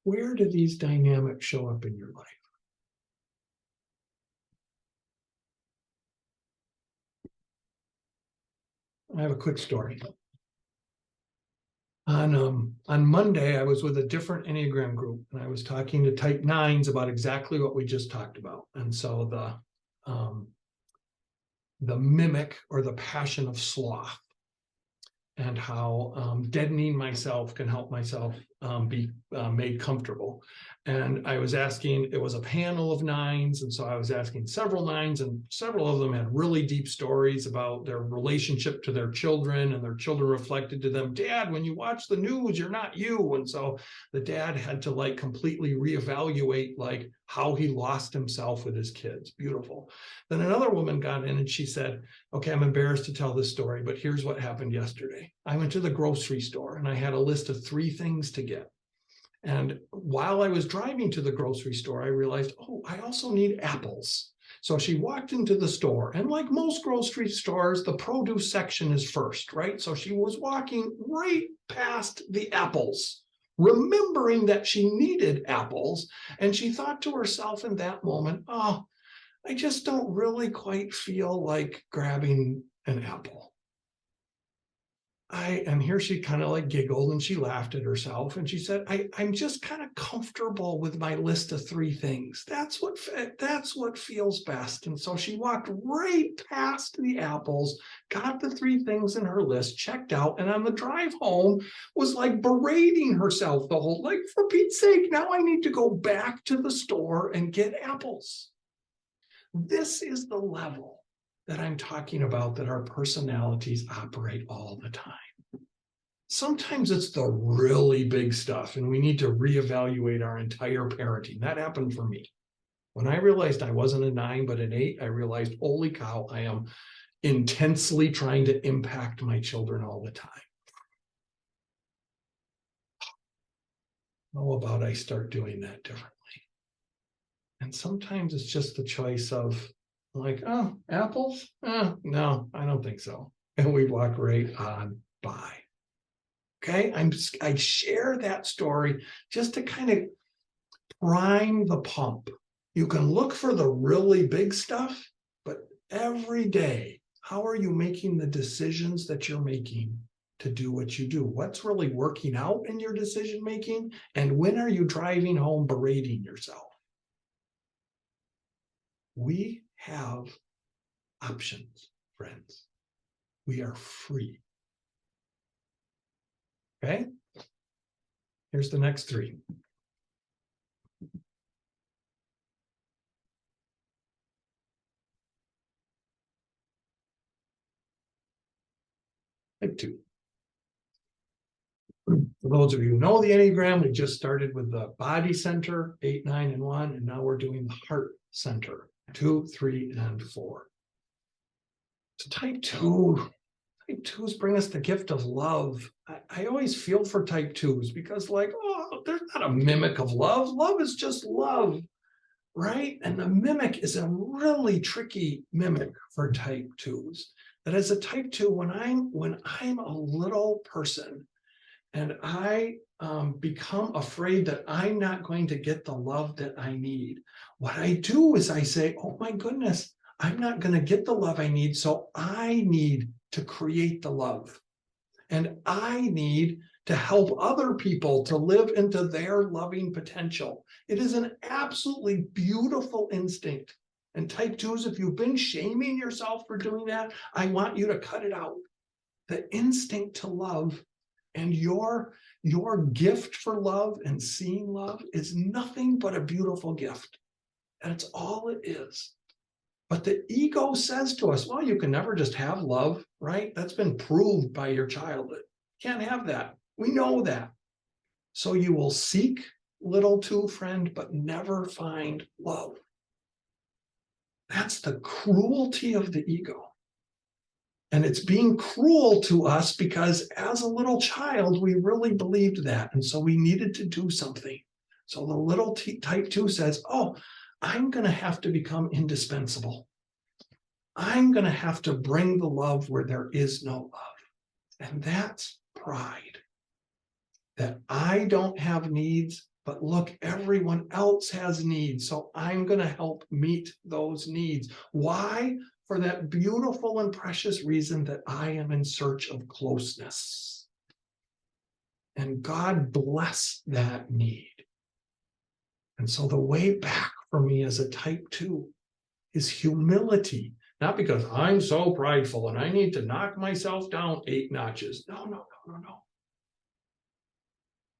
Where do these dynamics show up in your life? I have a quick story. On Monday, I was with a different Enneagram group, and I was talking to type 9s about exactly what we just talked about. And so the mimic, or the passion of sloth, and how deadening myself can help myself be made comfortable. And I was asking, it was a panel of 9s, and so I was asking several 9s, and several of them had really deep stories about their relationship to their children, and their children reflected to them, "Dad, when you watch the news, you're not you." And so the dad had to like completely reevaluate like how he lost himself with his kids. Beautiful. Then another woman got in and she said, "Okay, I'm embarrassed to tell this story, but here's what happened yesterday. I went to the grocery store and I had a list of 3 things to get. And while I was driving to the grocery store, I realized, oh, I also need apples." So she walked into the store, and like most grocery stores, the produce section is first, right? So she was walking right past the apples, remembering that she needed apples. And she thought to herself in that moment, oh, I just don't really quite feel like grabbing an apple. And here she kind of like giggled and she laughed at herself and she said, I'm just kind of comfortable with my list of 3 things. That's what feels best. And so she walked right past the apples, got the 3 things in her list, checked out, and on the drive home was like berating herself the whole, like, for Pete's sake, now I need to go back to the store and get apples. This is the level that I'm talking about, that our personalities operate all the time. Sometimes it's the really big stuff, and we need to reevaluate our entire parenting. That happened for me. When I realized I wasn't a 9, but an 8, I realized, holy cow, I am intensely trying to impact my children all the time. How about I start doing that differently? And sometimes it's just the choice of like, oh, apples? No, I don't think so. And we walk right on by. Okay, I share that story just to kind of prime the pump. You can look for the really big stuff, but every day, how are you making the decisions that you're making to do what you do? What's really working out in your decision making? And when are you driving home berating yourself? We have options, friends. We are free. Okay? Here's the next 3. Type 2. For those of you who know the Enneagram, we just started with the body center, 8, 9, and 1, and now we're doing the heart center, 2, 3, and 4. So type 2s bring us the gift of love. I always feel for type 2s because, like, oh, they're not a mimic of love. Love is just love, right? And the mimic is a really tricky mimic for type 2s. That as a type 2, when I'm a little person and I become afraid that I'm not going to get the love that I need, what I do is I say, oh my goodness, I'm not going to get the love I need, so I need to create the love. And I need to help other people to live into their loving potential. It is an absolutely beautiful instinct. And type 2s, if you've been shaming yourself for doing that, I want you to cut it out. The instinct to love and your gift for love and seeing love is nothing but a beautiful gift. And it's all it is. But the ego says to us, well, you can never just have love, right? That's been proved by your childhood. Can't have that. We know that. So you will seek little 2, friend, but never find love. That's the cruelty of the ego. And it's being cruel to us because as a little child, we really believed that. And so we needed to do something. So the little type 2 says, oh, I'm going to have to become indispensable. I'm going to have to bring the love where there is no love. And that's pride. That I don't have needs, but look, everyone else has needs. So I'm going to help meet those needs. Why? For that beautiful and precious reason that I am in search of closeness. And God bless that need. And so the way back for me as a type 2 is humility. Not because I'm so prideful and I need to knock myself down 8 notches. No.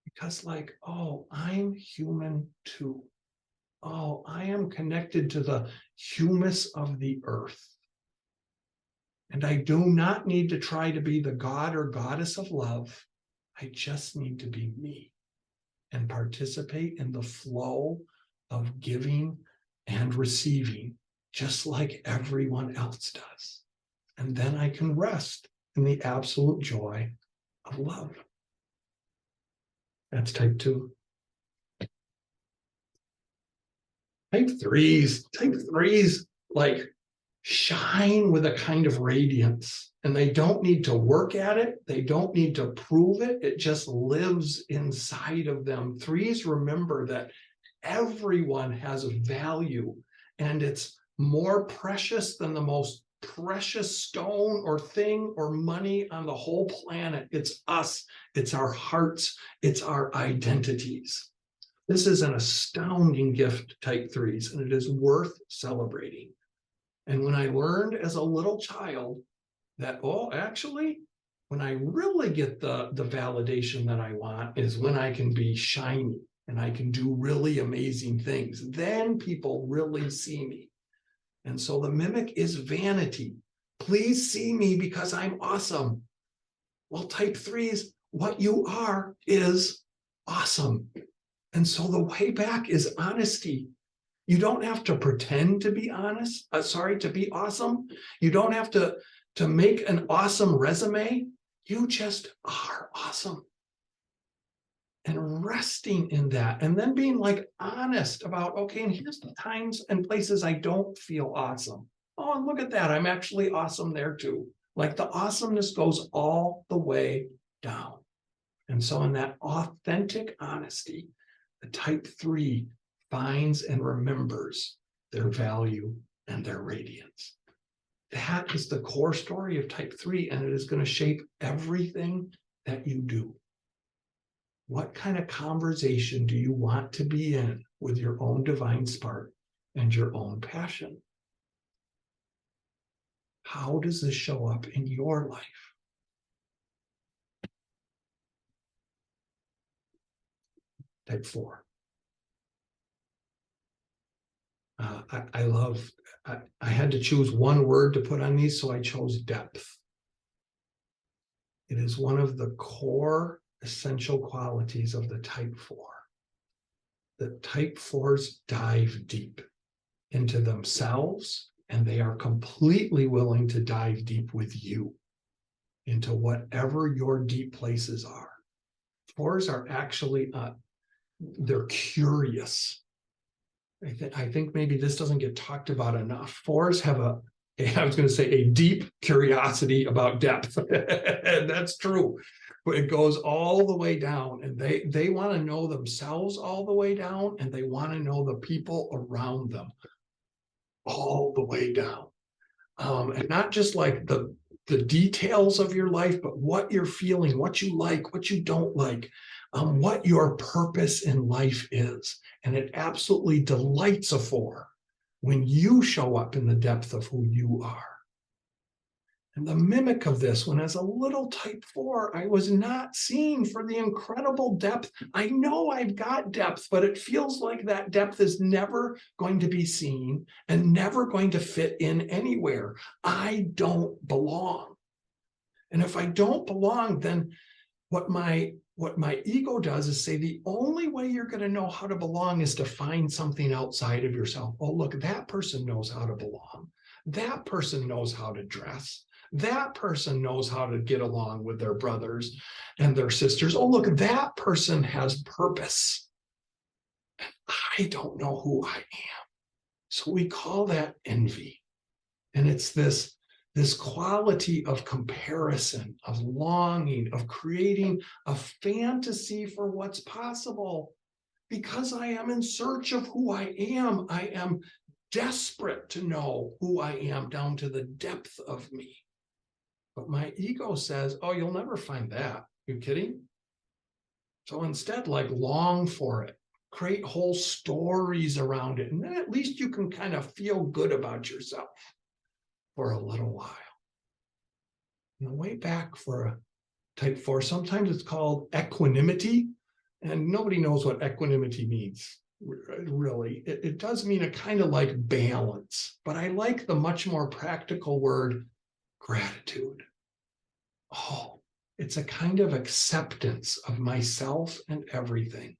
Because like, oh, I'm human too. Oh, I am connected to the humus of the earth. And I do not need to try to be the god or goddess of love. I just need to be me and participate in the flow of giving and receiving, just like everyone else does. And then I can rest in the absolute joy of love. That's type 2. Type 3s like shine with a kind of radiance, and they don't need to work at it. They don't need to prove it. It just lives inside of them. 3s remember that everyone has a value, and it's more precious than the most precious stone or thing or money on the whole planet. It's us, it's our hearts, it's our identities. This is an astounding gift, type 3s, and it is worth celebrating. And when I learned as a little child that, oh, actually, when I really get the validation that I want is when I can be shiny and I can do really amazing things. Then people really see me. And so the mimic is vanity. Please see me because I'm awesome. Well, type 3s, what you are is awesome. And so the way back is honesty. You don't have to pretend to be honest, to be awesome. You don't have to make an awesome resume. You just are awesome. And resting in that, and then being like honest about, okay, and here's the times and places I don't feel awesome. Oh, and look at that, I'm actually awesome there too. Like the awesomeness goes all the way down. And so in that authentic honesty, the type 3 finds and remembers their value and their radiance. That is the core story of type 3, and it is going to shape everything that you do. What kind of conversation do you want to be in with your own divine spark and your own passion? How does this show up in your life? Type 4. I had to choose one word to put on these, so I chose depth. It is one of the core essential qualities of the type 4. The type 4s dive deep into themselves, and they are completely willing to dive deep with you into whatever your deep places are. 4s are actually, they're curious. I think maybe this doesn't get talked about enough. 4s have a deep curiosity about depth. And that's true. But it goes all the way down, and they want to know themselves all the way down, and they want to know the people around them all the way down. And not just like the details of your life, but what you're feeling, what you like, what you don't like, what your purpose in life is. And it absolutely delights a 4 when you show up in the depth of who you are. And the mimic of this, when as a little type 4, I was not seen for the incredible depth. I know I've got depth, but it feels like that depth is never going to be seen and never going to fit in anywhere. I don't belong. And if I don't belong, then what my ego does is say the only way you're going to know how to belong is to find something outside of yourself. Oh, look, that person knows how to belong. That person knows how to dress. That person knows how to get along with their brothers and their sisters. Oh, look, that person has purpose. I don't know who I am. So we call that envy. And it's this quality of comparison, of longing, of creating a fantasy for what's possible. Because I am in search of who I am desperate to know who I am down to the depth of me. But my ego says, oh, you'll never find that. You kidding? So instead, like, long for it, create whole stories around it. And then at least you can kind of feel good about yourself for a little while. Way back for a type 4, sometimes it's called equanimity. And nobody knows what equanimity means, really. It does mean a kind of like balance, but I like the much more practical word gratitude. Oh, it's a kind of acceptance of myself and everything.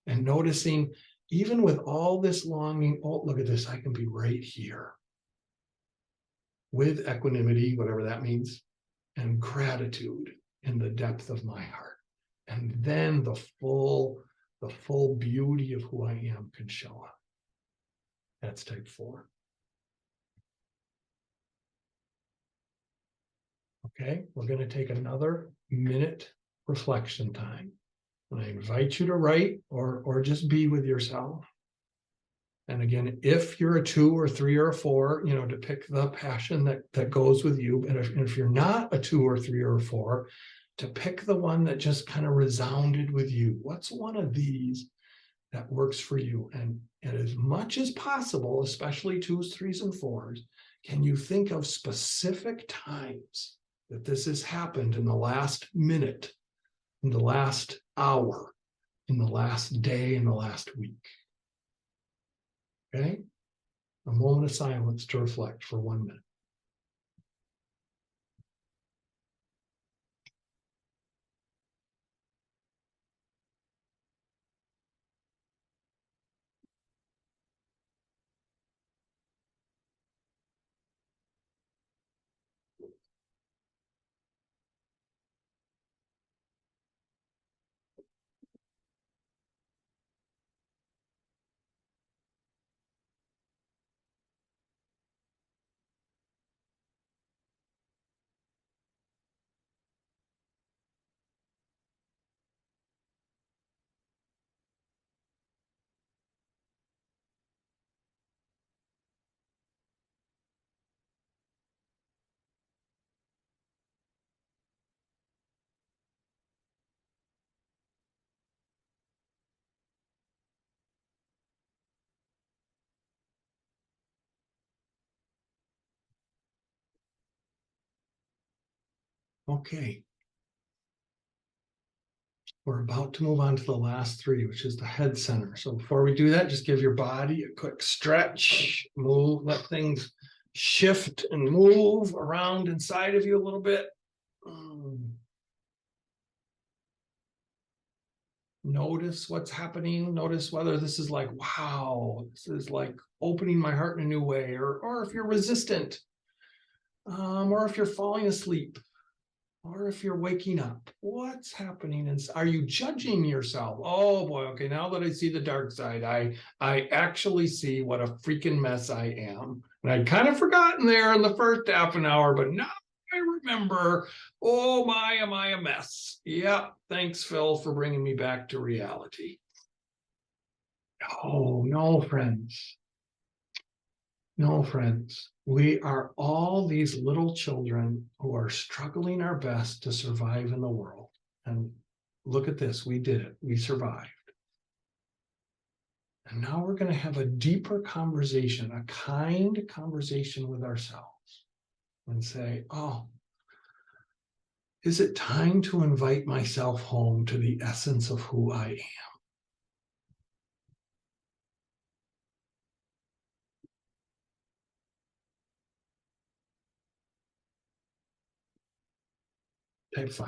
And noticing, even with all this longing, oh, look at this, I can be right here. With equanimity, whatever that means, and gratitude in the depth of my heart. And then the full beauty of who I am can show up. That's type 4. Okay, we're going to take another minute reflection time. And I invite you to write or just be with yourself. And again, if you're a 2 or 3 or a 4, to pick the passion that goes with you. And if you're not a 2 or 3 or a 4, to pick the one that just kind of resounded with you. What's one of these that works for you? And as much as possible, especially 2s, 3s, and 4s, can you think of specific times that this has happened in the last minute, in the last hour, in the last day, in the last week? Okay? A moment of silence to reflect for 1 minute. Okay. We're about to move on to the last 3, which is the head center. So before we do that, just give your body a quick stretch, move, let things shift and move around inside of you a little bit. Notice what's happening. Notice whether this is like, wow, this is like opening my heart in a new way, or if you're resistant, or if you're falling asleep, or if you're waking up. What's happening? And are you judging yourself? Oh boy, okay, now that I see the dark side, I actually see what a freaking mess I am. And I'd kind of forgotten there in the first half an hour, but now I remember, oh my, am I a mess? Yeah, thanks, Phil, for bringing me back to reality. Oh, no, friends. No, friends. We are all these little children who are struggling our best to survive in the world. And look at this, we did it. We survived. And now we're going to have a deeper conversation, a kind conversation with ourselves, and say, oh, is it time to invite myself home to the essence of who I am? Type 5.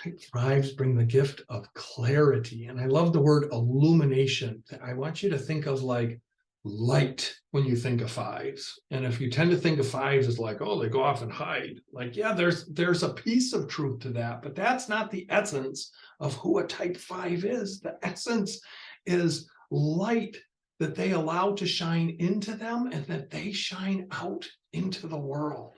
Type 5s bring the gift of clarity. And I love the word illumination. I want you to think of like light when you think of fives. And if you tend to think of fives as like, oh, they go off and hide, like, yeah, there's a piece of truth to that, but that's not the essence of who a type 5 is. The essence is light that they allow to shine into them and that they shine out into the world.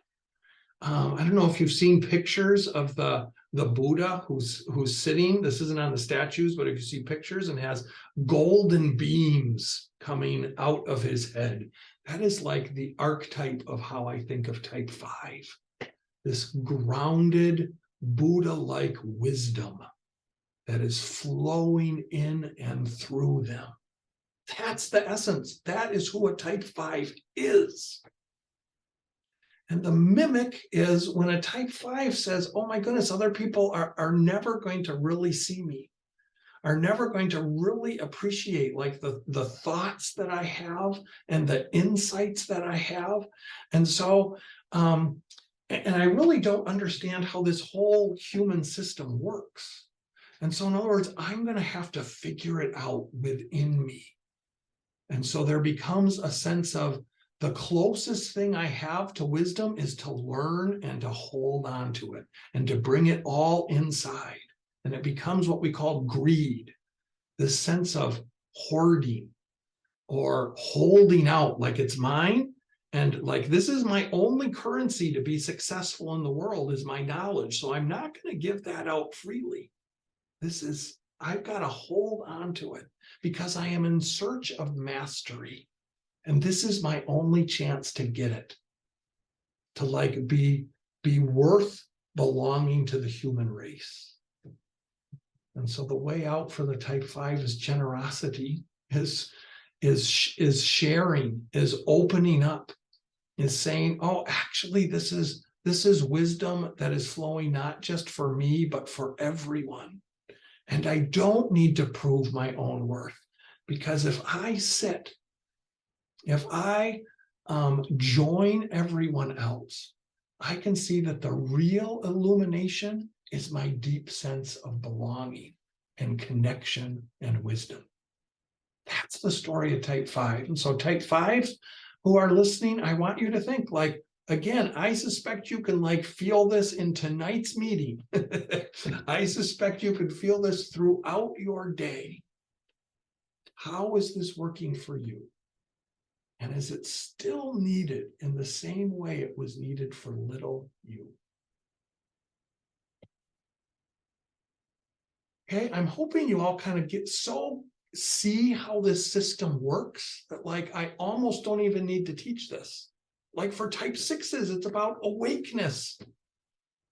I don't know if you've seen pictures of the Buddha who's sitting. This isn't on the statues, but if you see pictures and has golden beams coming out of his head, that is like the archetype of how I think of type 5. This grounded Buddha-like wisdom that is flowing in and through them. That's the essence. That is who a type 5 is. And the mimic is when a type 5 says, oh my goodness, other people are never going to really see me, are never going to really appreciate like the thoughts that I have and the insights that I have. And so, and I really don't understand how this whole human system works. And so in other words, I'm going to have to figure it out within me. And so there becomes a sense of the closest thing I have to wisdom is to learn and to hold on to it and to bring it all inside. And it becomes what we call greed, this sense of hoarding or holding out like it's mine. And like, this is my only currency to be successful in the world is my knowledge. So I'm not going to give that out freely. I've got to hold on to it because I am in search of mastery. And this is my only chance to get it, to like be worth belonging to the human race. And so the way out for the type 5 is generosity, is sharing, is opening up, is saying, oh, actually, this is wisdom that is flowing not just for me, but for everyone. And I don't need to prove my own worth, because if I join everyone else, I can see that the real illumination is my deep sense of belonging and connection and wisdom. That's the story of type 5. And so type 5s who are listening, I want you to think like, again, I suspect you can like feel this in tonight's meeting. I suspect you can feel this throughout your day. How is this working for you? And is it still needed in the same way it was needed for little you? Okay, I'm hoping you all kind of see how this system works, that like I almost don't even need to teach this. Like for type 6s, it's about awakeness.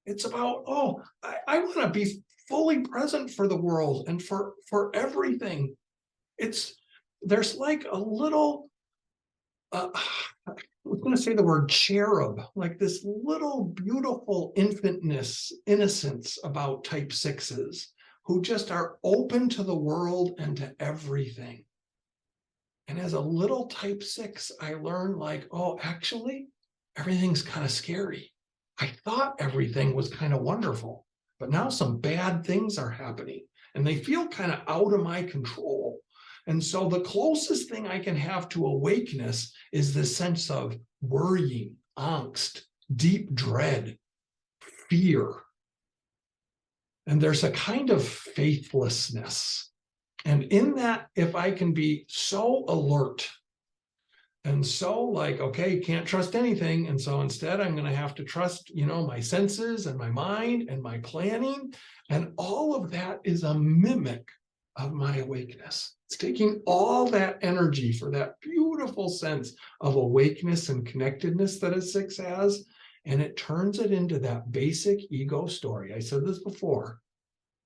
It's about, oh, I want to be fully present for the world and for everything. There's like a little, I was going to say the word cherub, like this little beautiful infantness, innocence about type 6s who just are open to the world and to everything. And as a little type 6, I learned like, oh, actually, everything's kind of scary. I thought everything was kind of wonderful, but now some bad things are happening and they feel kind of out of my control. And so the closest thing I can have to awakeness is this sense of worrying, angst, deep dread, fear. And there's a kind of faithlessness. And in that, if I can be so alert and so like, okay, can't trust anything. And so instead, I'm going to have to trust, my senses and my mind and my planning. And all of that is a mimic of my awakeness. It's taking all that energy for that beautiful sense of awakeness and connectedness that a 6 has, and it turns it into that basic ego story. I said this before.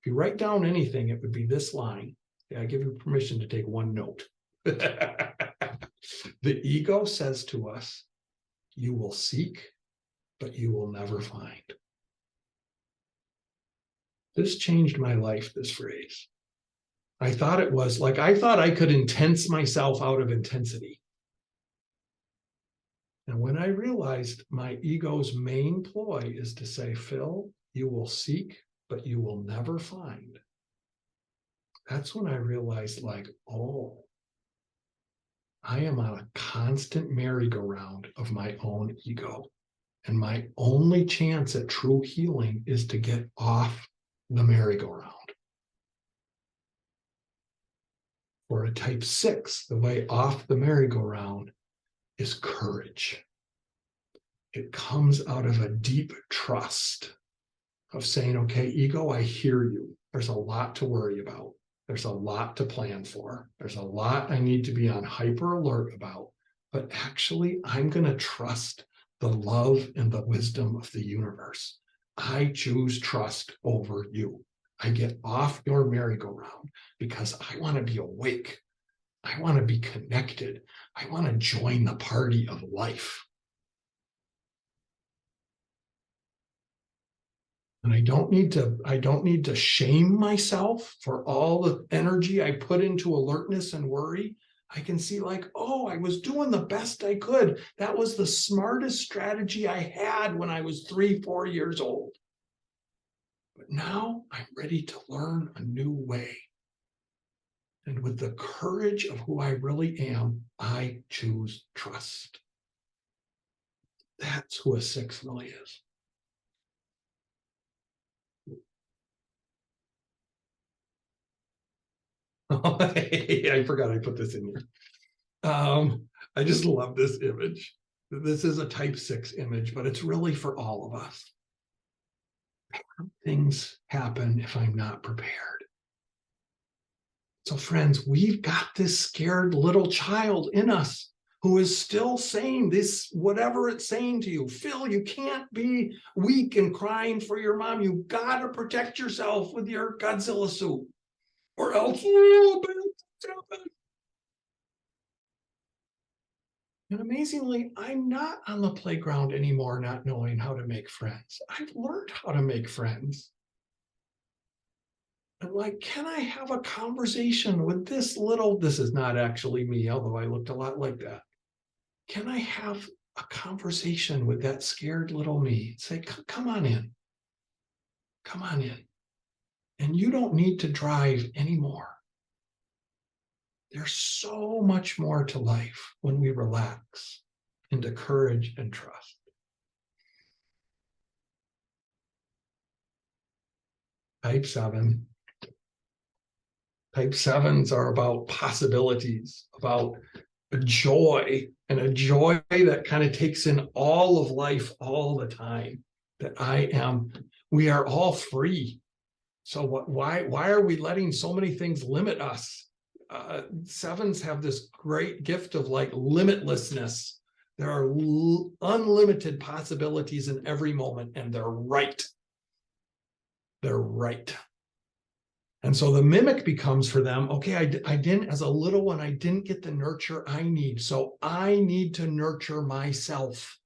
If you write down anything, it would be this line. I give you permission to take one note. The ego says to us, you will seek, but you will never find. This changed my life, this phrase. I thought I could intense myself out of intensity. And when I realized my ego's main ploy is to say, Phil, you will seek, but you will never find. That's when I realized like, oh, I am on a constant merry-go-round of my own ego. And my only chance at true healing is to get off the merry-go-round. For a type 6, the way off the merry-go-round is courage. It comes out of a deep trust of saying, okay, ego, I hear you. There's a lot to worry about. There's a lot to plan for. There's a lot I need to be on hyper alert about. But actually, I'm going to trust the love and the wisdom of the universe. I choose trust over you. I get off your merry-go-round because I want to be awake. I want to be connected. I want to join the party of life. And I don't need to shame myself for all the energy I put into alertness and worry. I can see like, oh, I was doing the best I could. That was the smartest strategy I had when I was 3-4 years old. But now I'm ready to learn a new way. And with the courage of who I really am, I choose trust. That's who a 6 really is. I forgot I put this in here. I just love this image. This is a type 6 image, but it's really for all of us. Things happen if I'm not prepared. So friends, we've got this scared little child in us who is still saying this, whatever it's saying to you. Phil, you can't be weak and crying for your mom. You got to protect yourself with your Godzilla suit, or else And amazingly, I'm not on the playground anymore, not knowing how to make friends. I've learned how to make friends. I'm like, can I have a conversation with this is not actually me, although I looked a lot like that. Can I have a conversation with that scared little me? Say, come on in. Come on in. And you don't need to drive anymore. There's so much more to life when we relax into courage and trust. Type 7. Type 7s are about possibilities, about a joy, and a joy that kind of takes in all of life all the time. We are all free. So why are we letting so many things limit us? 7s have this great gift of like limitlessness. There are unlimited possibilities in every moment, and they're right. They're right. And so the mimic becomes for them, okay, I didn't, as a little one, I didn't get the nurture I need. So I need to nurture myself.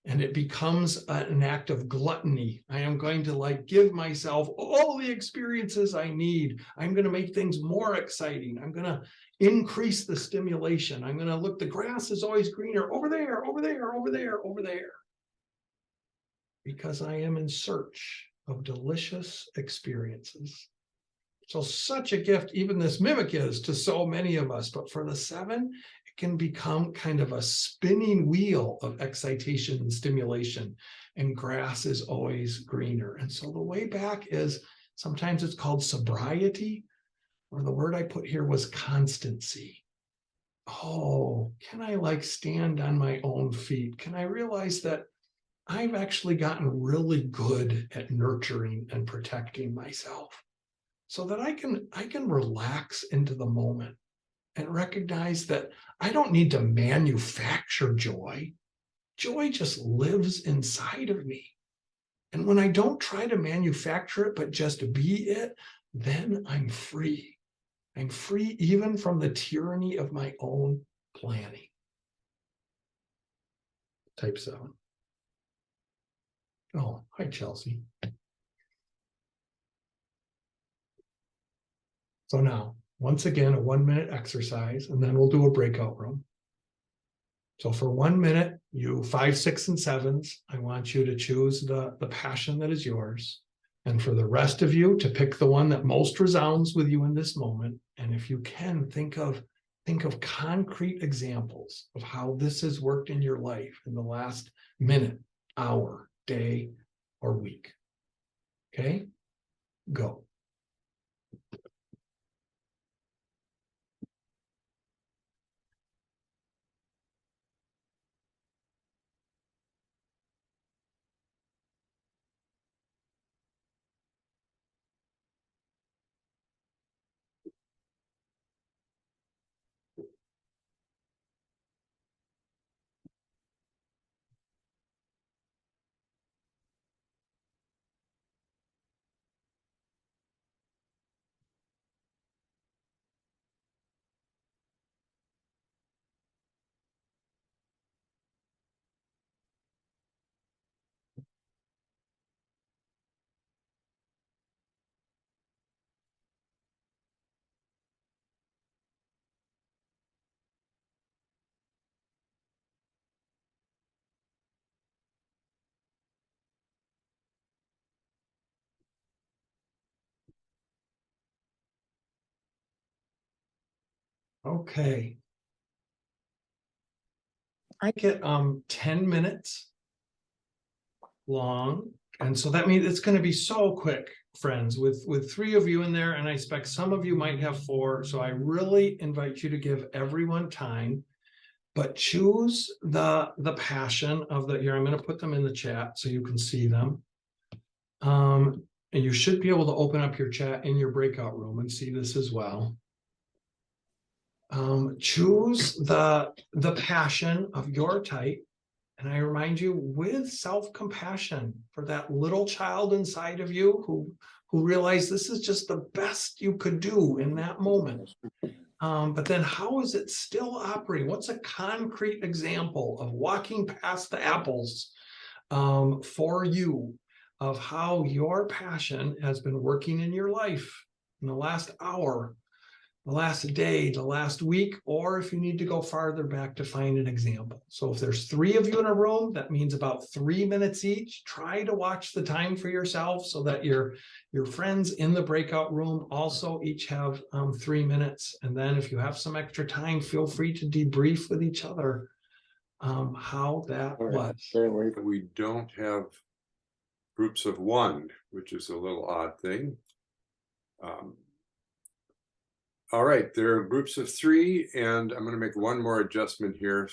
And it becomes an act of gluttony. I am going to like give myself all the experiences I need. I'm going to make things more exciting. I'm going to increase the stimulation. I'm going to look, the grass is always greener over there, over there, over there, over there. Because I am in search of delicious experiences. So such a gift, even this mimic is to so many of us, but for the 7, it can become kind of a spinning wheel of excitation and stimulation, and grass is always greener. And so the way back is, sometimes it's called sobriety, or the word I put here was constancy. Oh, can I like stand on my own feet? Can I realize that I've actually gotten really good at nurturing and protecting myself, so that I can relax into the moment and recognize that I don't need to manufacture joy. Joy just lives inside of me. And when I don't try to manufacture it, but just be it, then I'm free. I'm free even from the tyranny of my own planning. Type 7. Oh, hi, Chelsea. So now, once again, a 1-minute exercise, and then we'll do a breakout room. So for 1 minute, you 5, 6, and 7s, I want you to choose the passion that is yours. And for the rest of you to pick the one that most resounds with you in this moment. And if you can, think of think of concrete examples of how this has worked in your life in the last minute, hour, day, or week. Okay, go. Okay. I get 10 minutes long. And so that means it's going to be so quick, friends, with 3 of you in there. And I expect some of you might have 4. So I really invite you to give everyone time, but choose the passion of the, here, I'm going to put them in the chat so you can see them. And you should be able to open up your chat in your breakout room and see this as well. Choose the passion of your type. And I remind you, with self-compassion for that little child inside of you who realized this is just the best you could do in that moment. But then how is it still operating? What's a concrete example of walking past the apples for you of how your passion has been working in your life in the last hour, the last day, the last week, or if you need to go farther back to find an example. So if there's 3 of you in a room, that means about 3 minutes each. Try to watch the time for yourself so that your friends in the breakout room also each have 3 minutes. And then if you have some extra time, feel free to debrief with each other how that was. We don't have groups of 1, which is a little odd thing. All right, there are groups of 3, and I'm going to make one more adjustment here.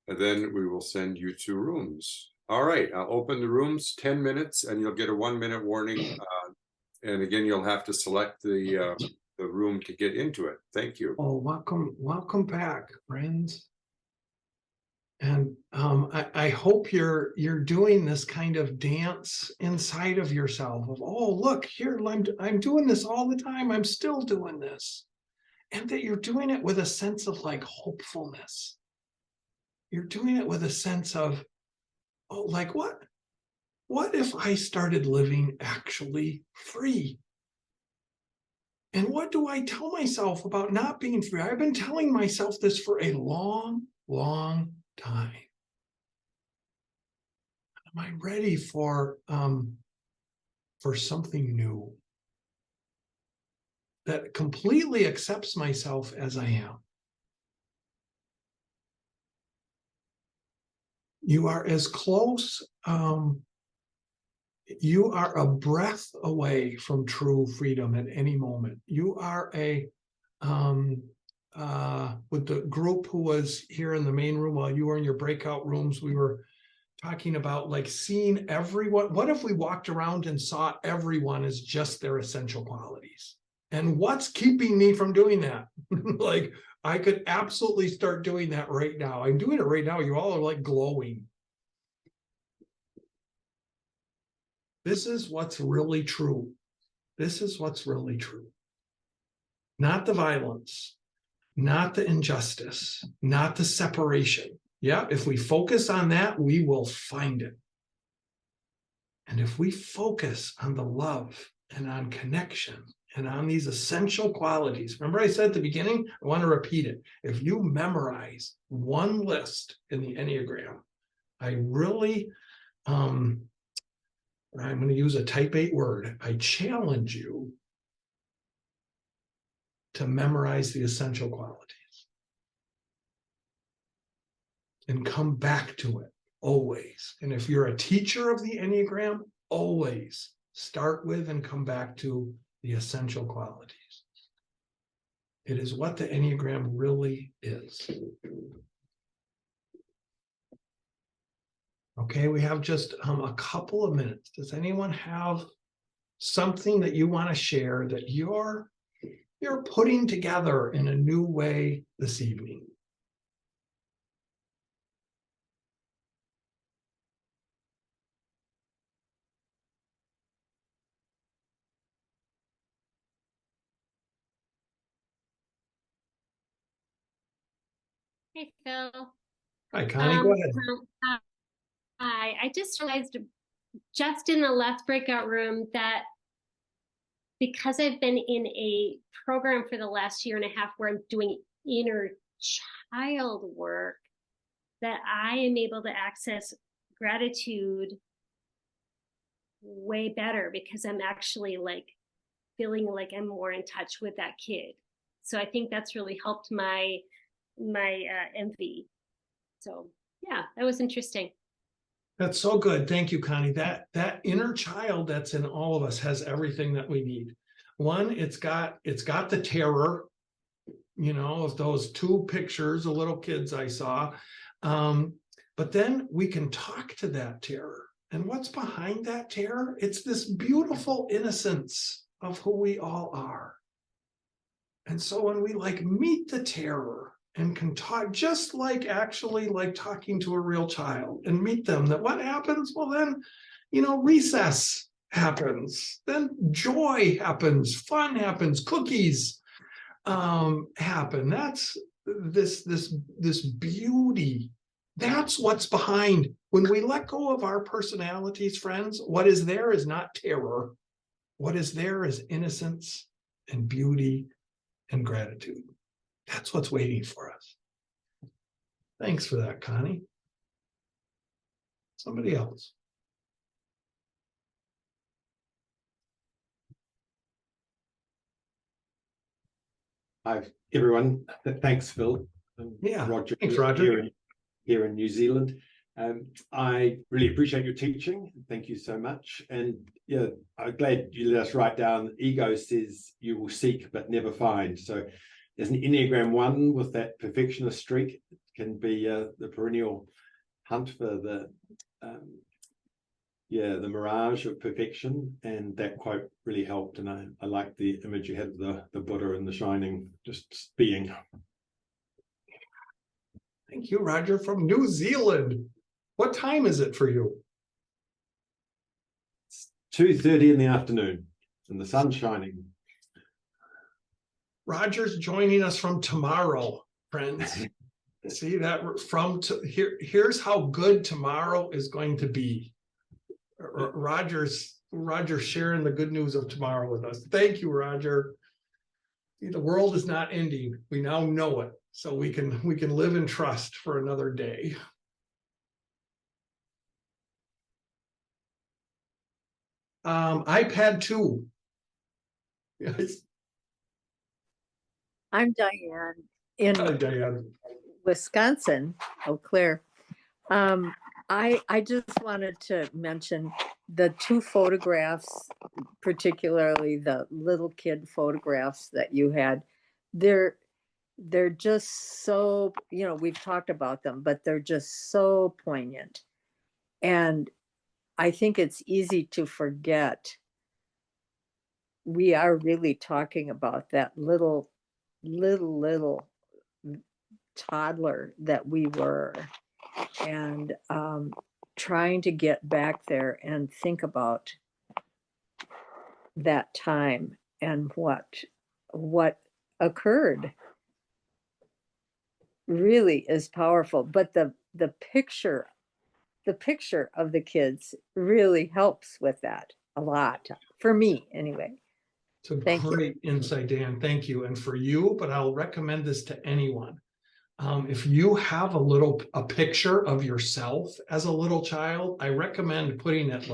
And then we will send you to rooms. All right, I'll open the rooms, 10 minutes, and you'll get a 1-minute warning. And again, you'll have to select the room to get into it. Thank you. Oh, welcome back, friends. And I hope you're doing this kind of dance inside of yourself of, oh, look here, I'm doing this all the time. I'm still doing this. And that you're doing it with a sense of like hopefulness. You're doing it with a sense of, oh, like what? What if I started living actually free? And what do I tell myself about not being free? I've been telling myself this for a long, long time. Am I ready for something new that completely accepts myself as I am? You are as close. You are a breath away from true freedom at any moment. You are with the group who was here in the main room while you were in your breakout rooms, we were talking about like seeing everyone. What if we walked around and saw everyone as just their essential qualities? And what's keeping me from doing that? Like, I could absolutely start doing that right now. I'm doing it right now. You all are like glowing. This is what's really true. This is what's really true. Not the violence, not the injustice, not the separation. Yeah, if we focus on that, we will find it. And if we focus on the love and on connection and on these essential qualities, remember I said at the beginning, I want to repeat it. If you memorize one list in the Enneagram, I really, I'm going to use a type 8 word. I challenge you to memorize 1 list in the Enneagram. I really challenge you to memorize 1 list in the Enneagram. I really challenge you to memorize 1 list in the Enneagram. I challenge you to memorize 1 list in the Enneagram. I challenge you to memorize 1 list in the Enneagram. I really to memorize the essential qualities and come back to it always. And if you're a teacher of the Enneagram, always start with and come back to the essential qualities. It is what the Enneagram really is. Okay, we have just a couple of minutes. Does anyone have something that you want to share that you're putting together in a new way this evening? Hey, Phil. Hi, Connie, go ahead. Hi, I just realized just in the last breakout room that because I've been in a program for the last year and a half where I'm doing inner child work, that I am able to access gratitude way better because I'm actually like feeling like I'm more in touch with that kid. So I think that's really helped my envy. So yeah, that was interesting. That's so good. Thank you, Connie. That inner child that's in all of us has everything that we need. One, it's got the terror, of those two pictures of little kids I saw. But then we can talk to that terror. And what's behind that terror? It's this beautiful innocence of who we all are. And so when we meet the terror and can talk, just actually talking to a real child and meet them, that what happens? Well, then, recess happens, then joy happens, fun happens, cookies happen. That's this beauty. That's what's behind. When we let go of our personalities, friends, what is there is not terror. What is there is innocence and beauty and gratitude. That's what's waiting for us. Thanks for that, Connie. Somebody else. Hi, everyone. Thanks, Phil. Yeah, Roger. thanks, Roger. Here in New Zealand. I really appreciate your teaching. Thank you so much. And yeah, I'm glad you let us write down, ego says you will seek but never find. So there's an Enneagram 1 with that perfectionist streak. It can be the perennial hunt for the mirage of perfection. And that quote really helped. And I like the image you had of the Buddha and the shining, just being. Thank you, Roger, from New Zealand. What time is it for you? It's 2:30 in the afternoon and the sun's shining. Roger's joining us from tomorrow, friends. See that here's how good tomorrow is going to be. Roger's sharing the good news of tomorrow with us. Thank you, Roger. The world is not ending. We now know it. So we can live in trust for another day. iPad 2. Yes. I'm Diane in Hi, Diane. Wisconsin, Eau Claire. I just wanted to mention the two photographs, particularly the little kid photographs that you had. They're just so, we've talked about them, but they're just so poignant. And I think it's easy to forget we are really talking about that little toddler that we were, and trying to get back there and think about that time and what occurred really is powerful. But the picture of the kids really helps with that a lot, for me anyway. It's a great insight, Dan. Thank you. And for you, but I'll recommend this to anyone. If you have a picture of yourself as a little child, I recommend putting it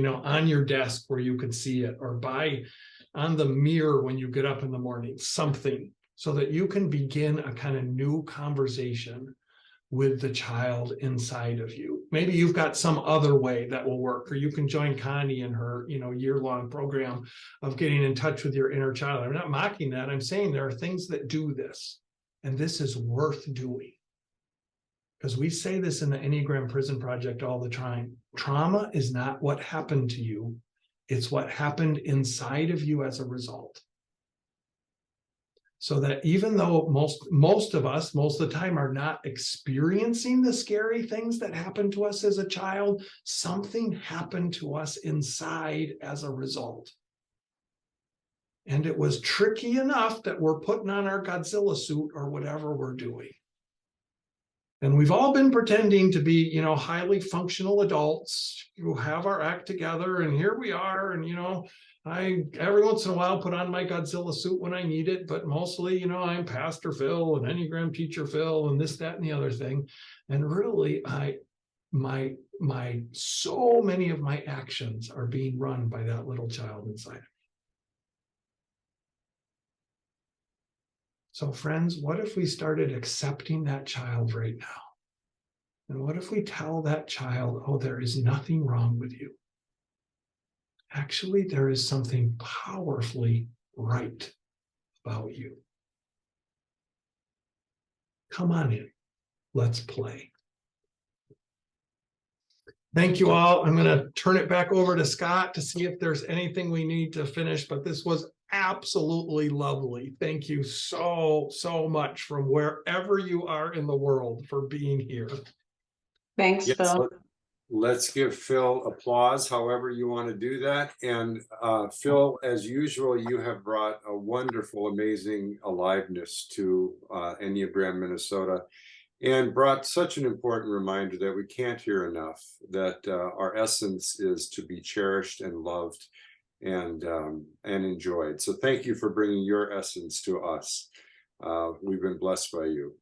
on your desk where you can see it, or by on the mirror when you get up in the morning, something, so that you can begin a kind of new conversation with the child inside of you. Maybe you've got some other way that will work, or you can join Connie in her, year-long program of getting in touch with your inner child. I'm not mocking that. I'm saying there are things that do this, and this is worth doing. Because we say this in the Enneagram Prison Project all the time. Trauma is not what happened to you. It's what happened inside of you as a result. So that even though most of us, most of the time, are not experiencing the scary things that happened to us as a child, something happened to us inside as a result. And it was tricky enough that we're putting on our Godzilla suit or whatever we're doing. And we've all been pretending to be, highly functional adults who have our act together. And here we are. And, I every once in a while put on my Godzilla suit when I need it. But mostly, I'm Pastor Phil and Enneagram teacher Phil and this, that, and the other thing. And really, so many of my actions are being run by that little child inside of me. So friends, what if we started accepting that child right now? And what if we tell that child, oh, there is nothing wrong with you? Actually, there is something powerfully right about you. Come on in. Let's play. Thank you all. I'm going to turn it back over to Scott to see if there's anything we need to finish, but this was absolutely lovely. Thank you so much from wherever you are in the world for being here. Thanks, Yes, Phil. let's give Phil applause, however you want to do that. And Phil, as usual, you have brought a wonderful, amazing aliveness to Enneagram Minnesota, and brought such an important reminder that we can't hear enough, that our essence is to be cherished and loved and enjoyed. So thank you for bringing your essence to us. We've been blessed by you.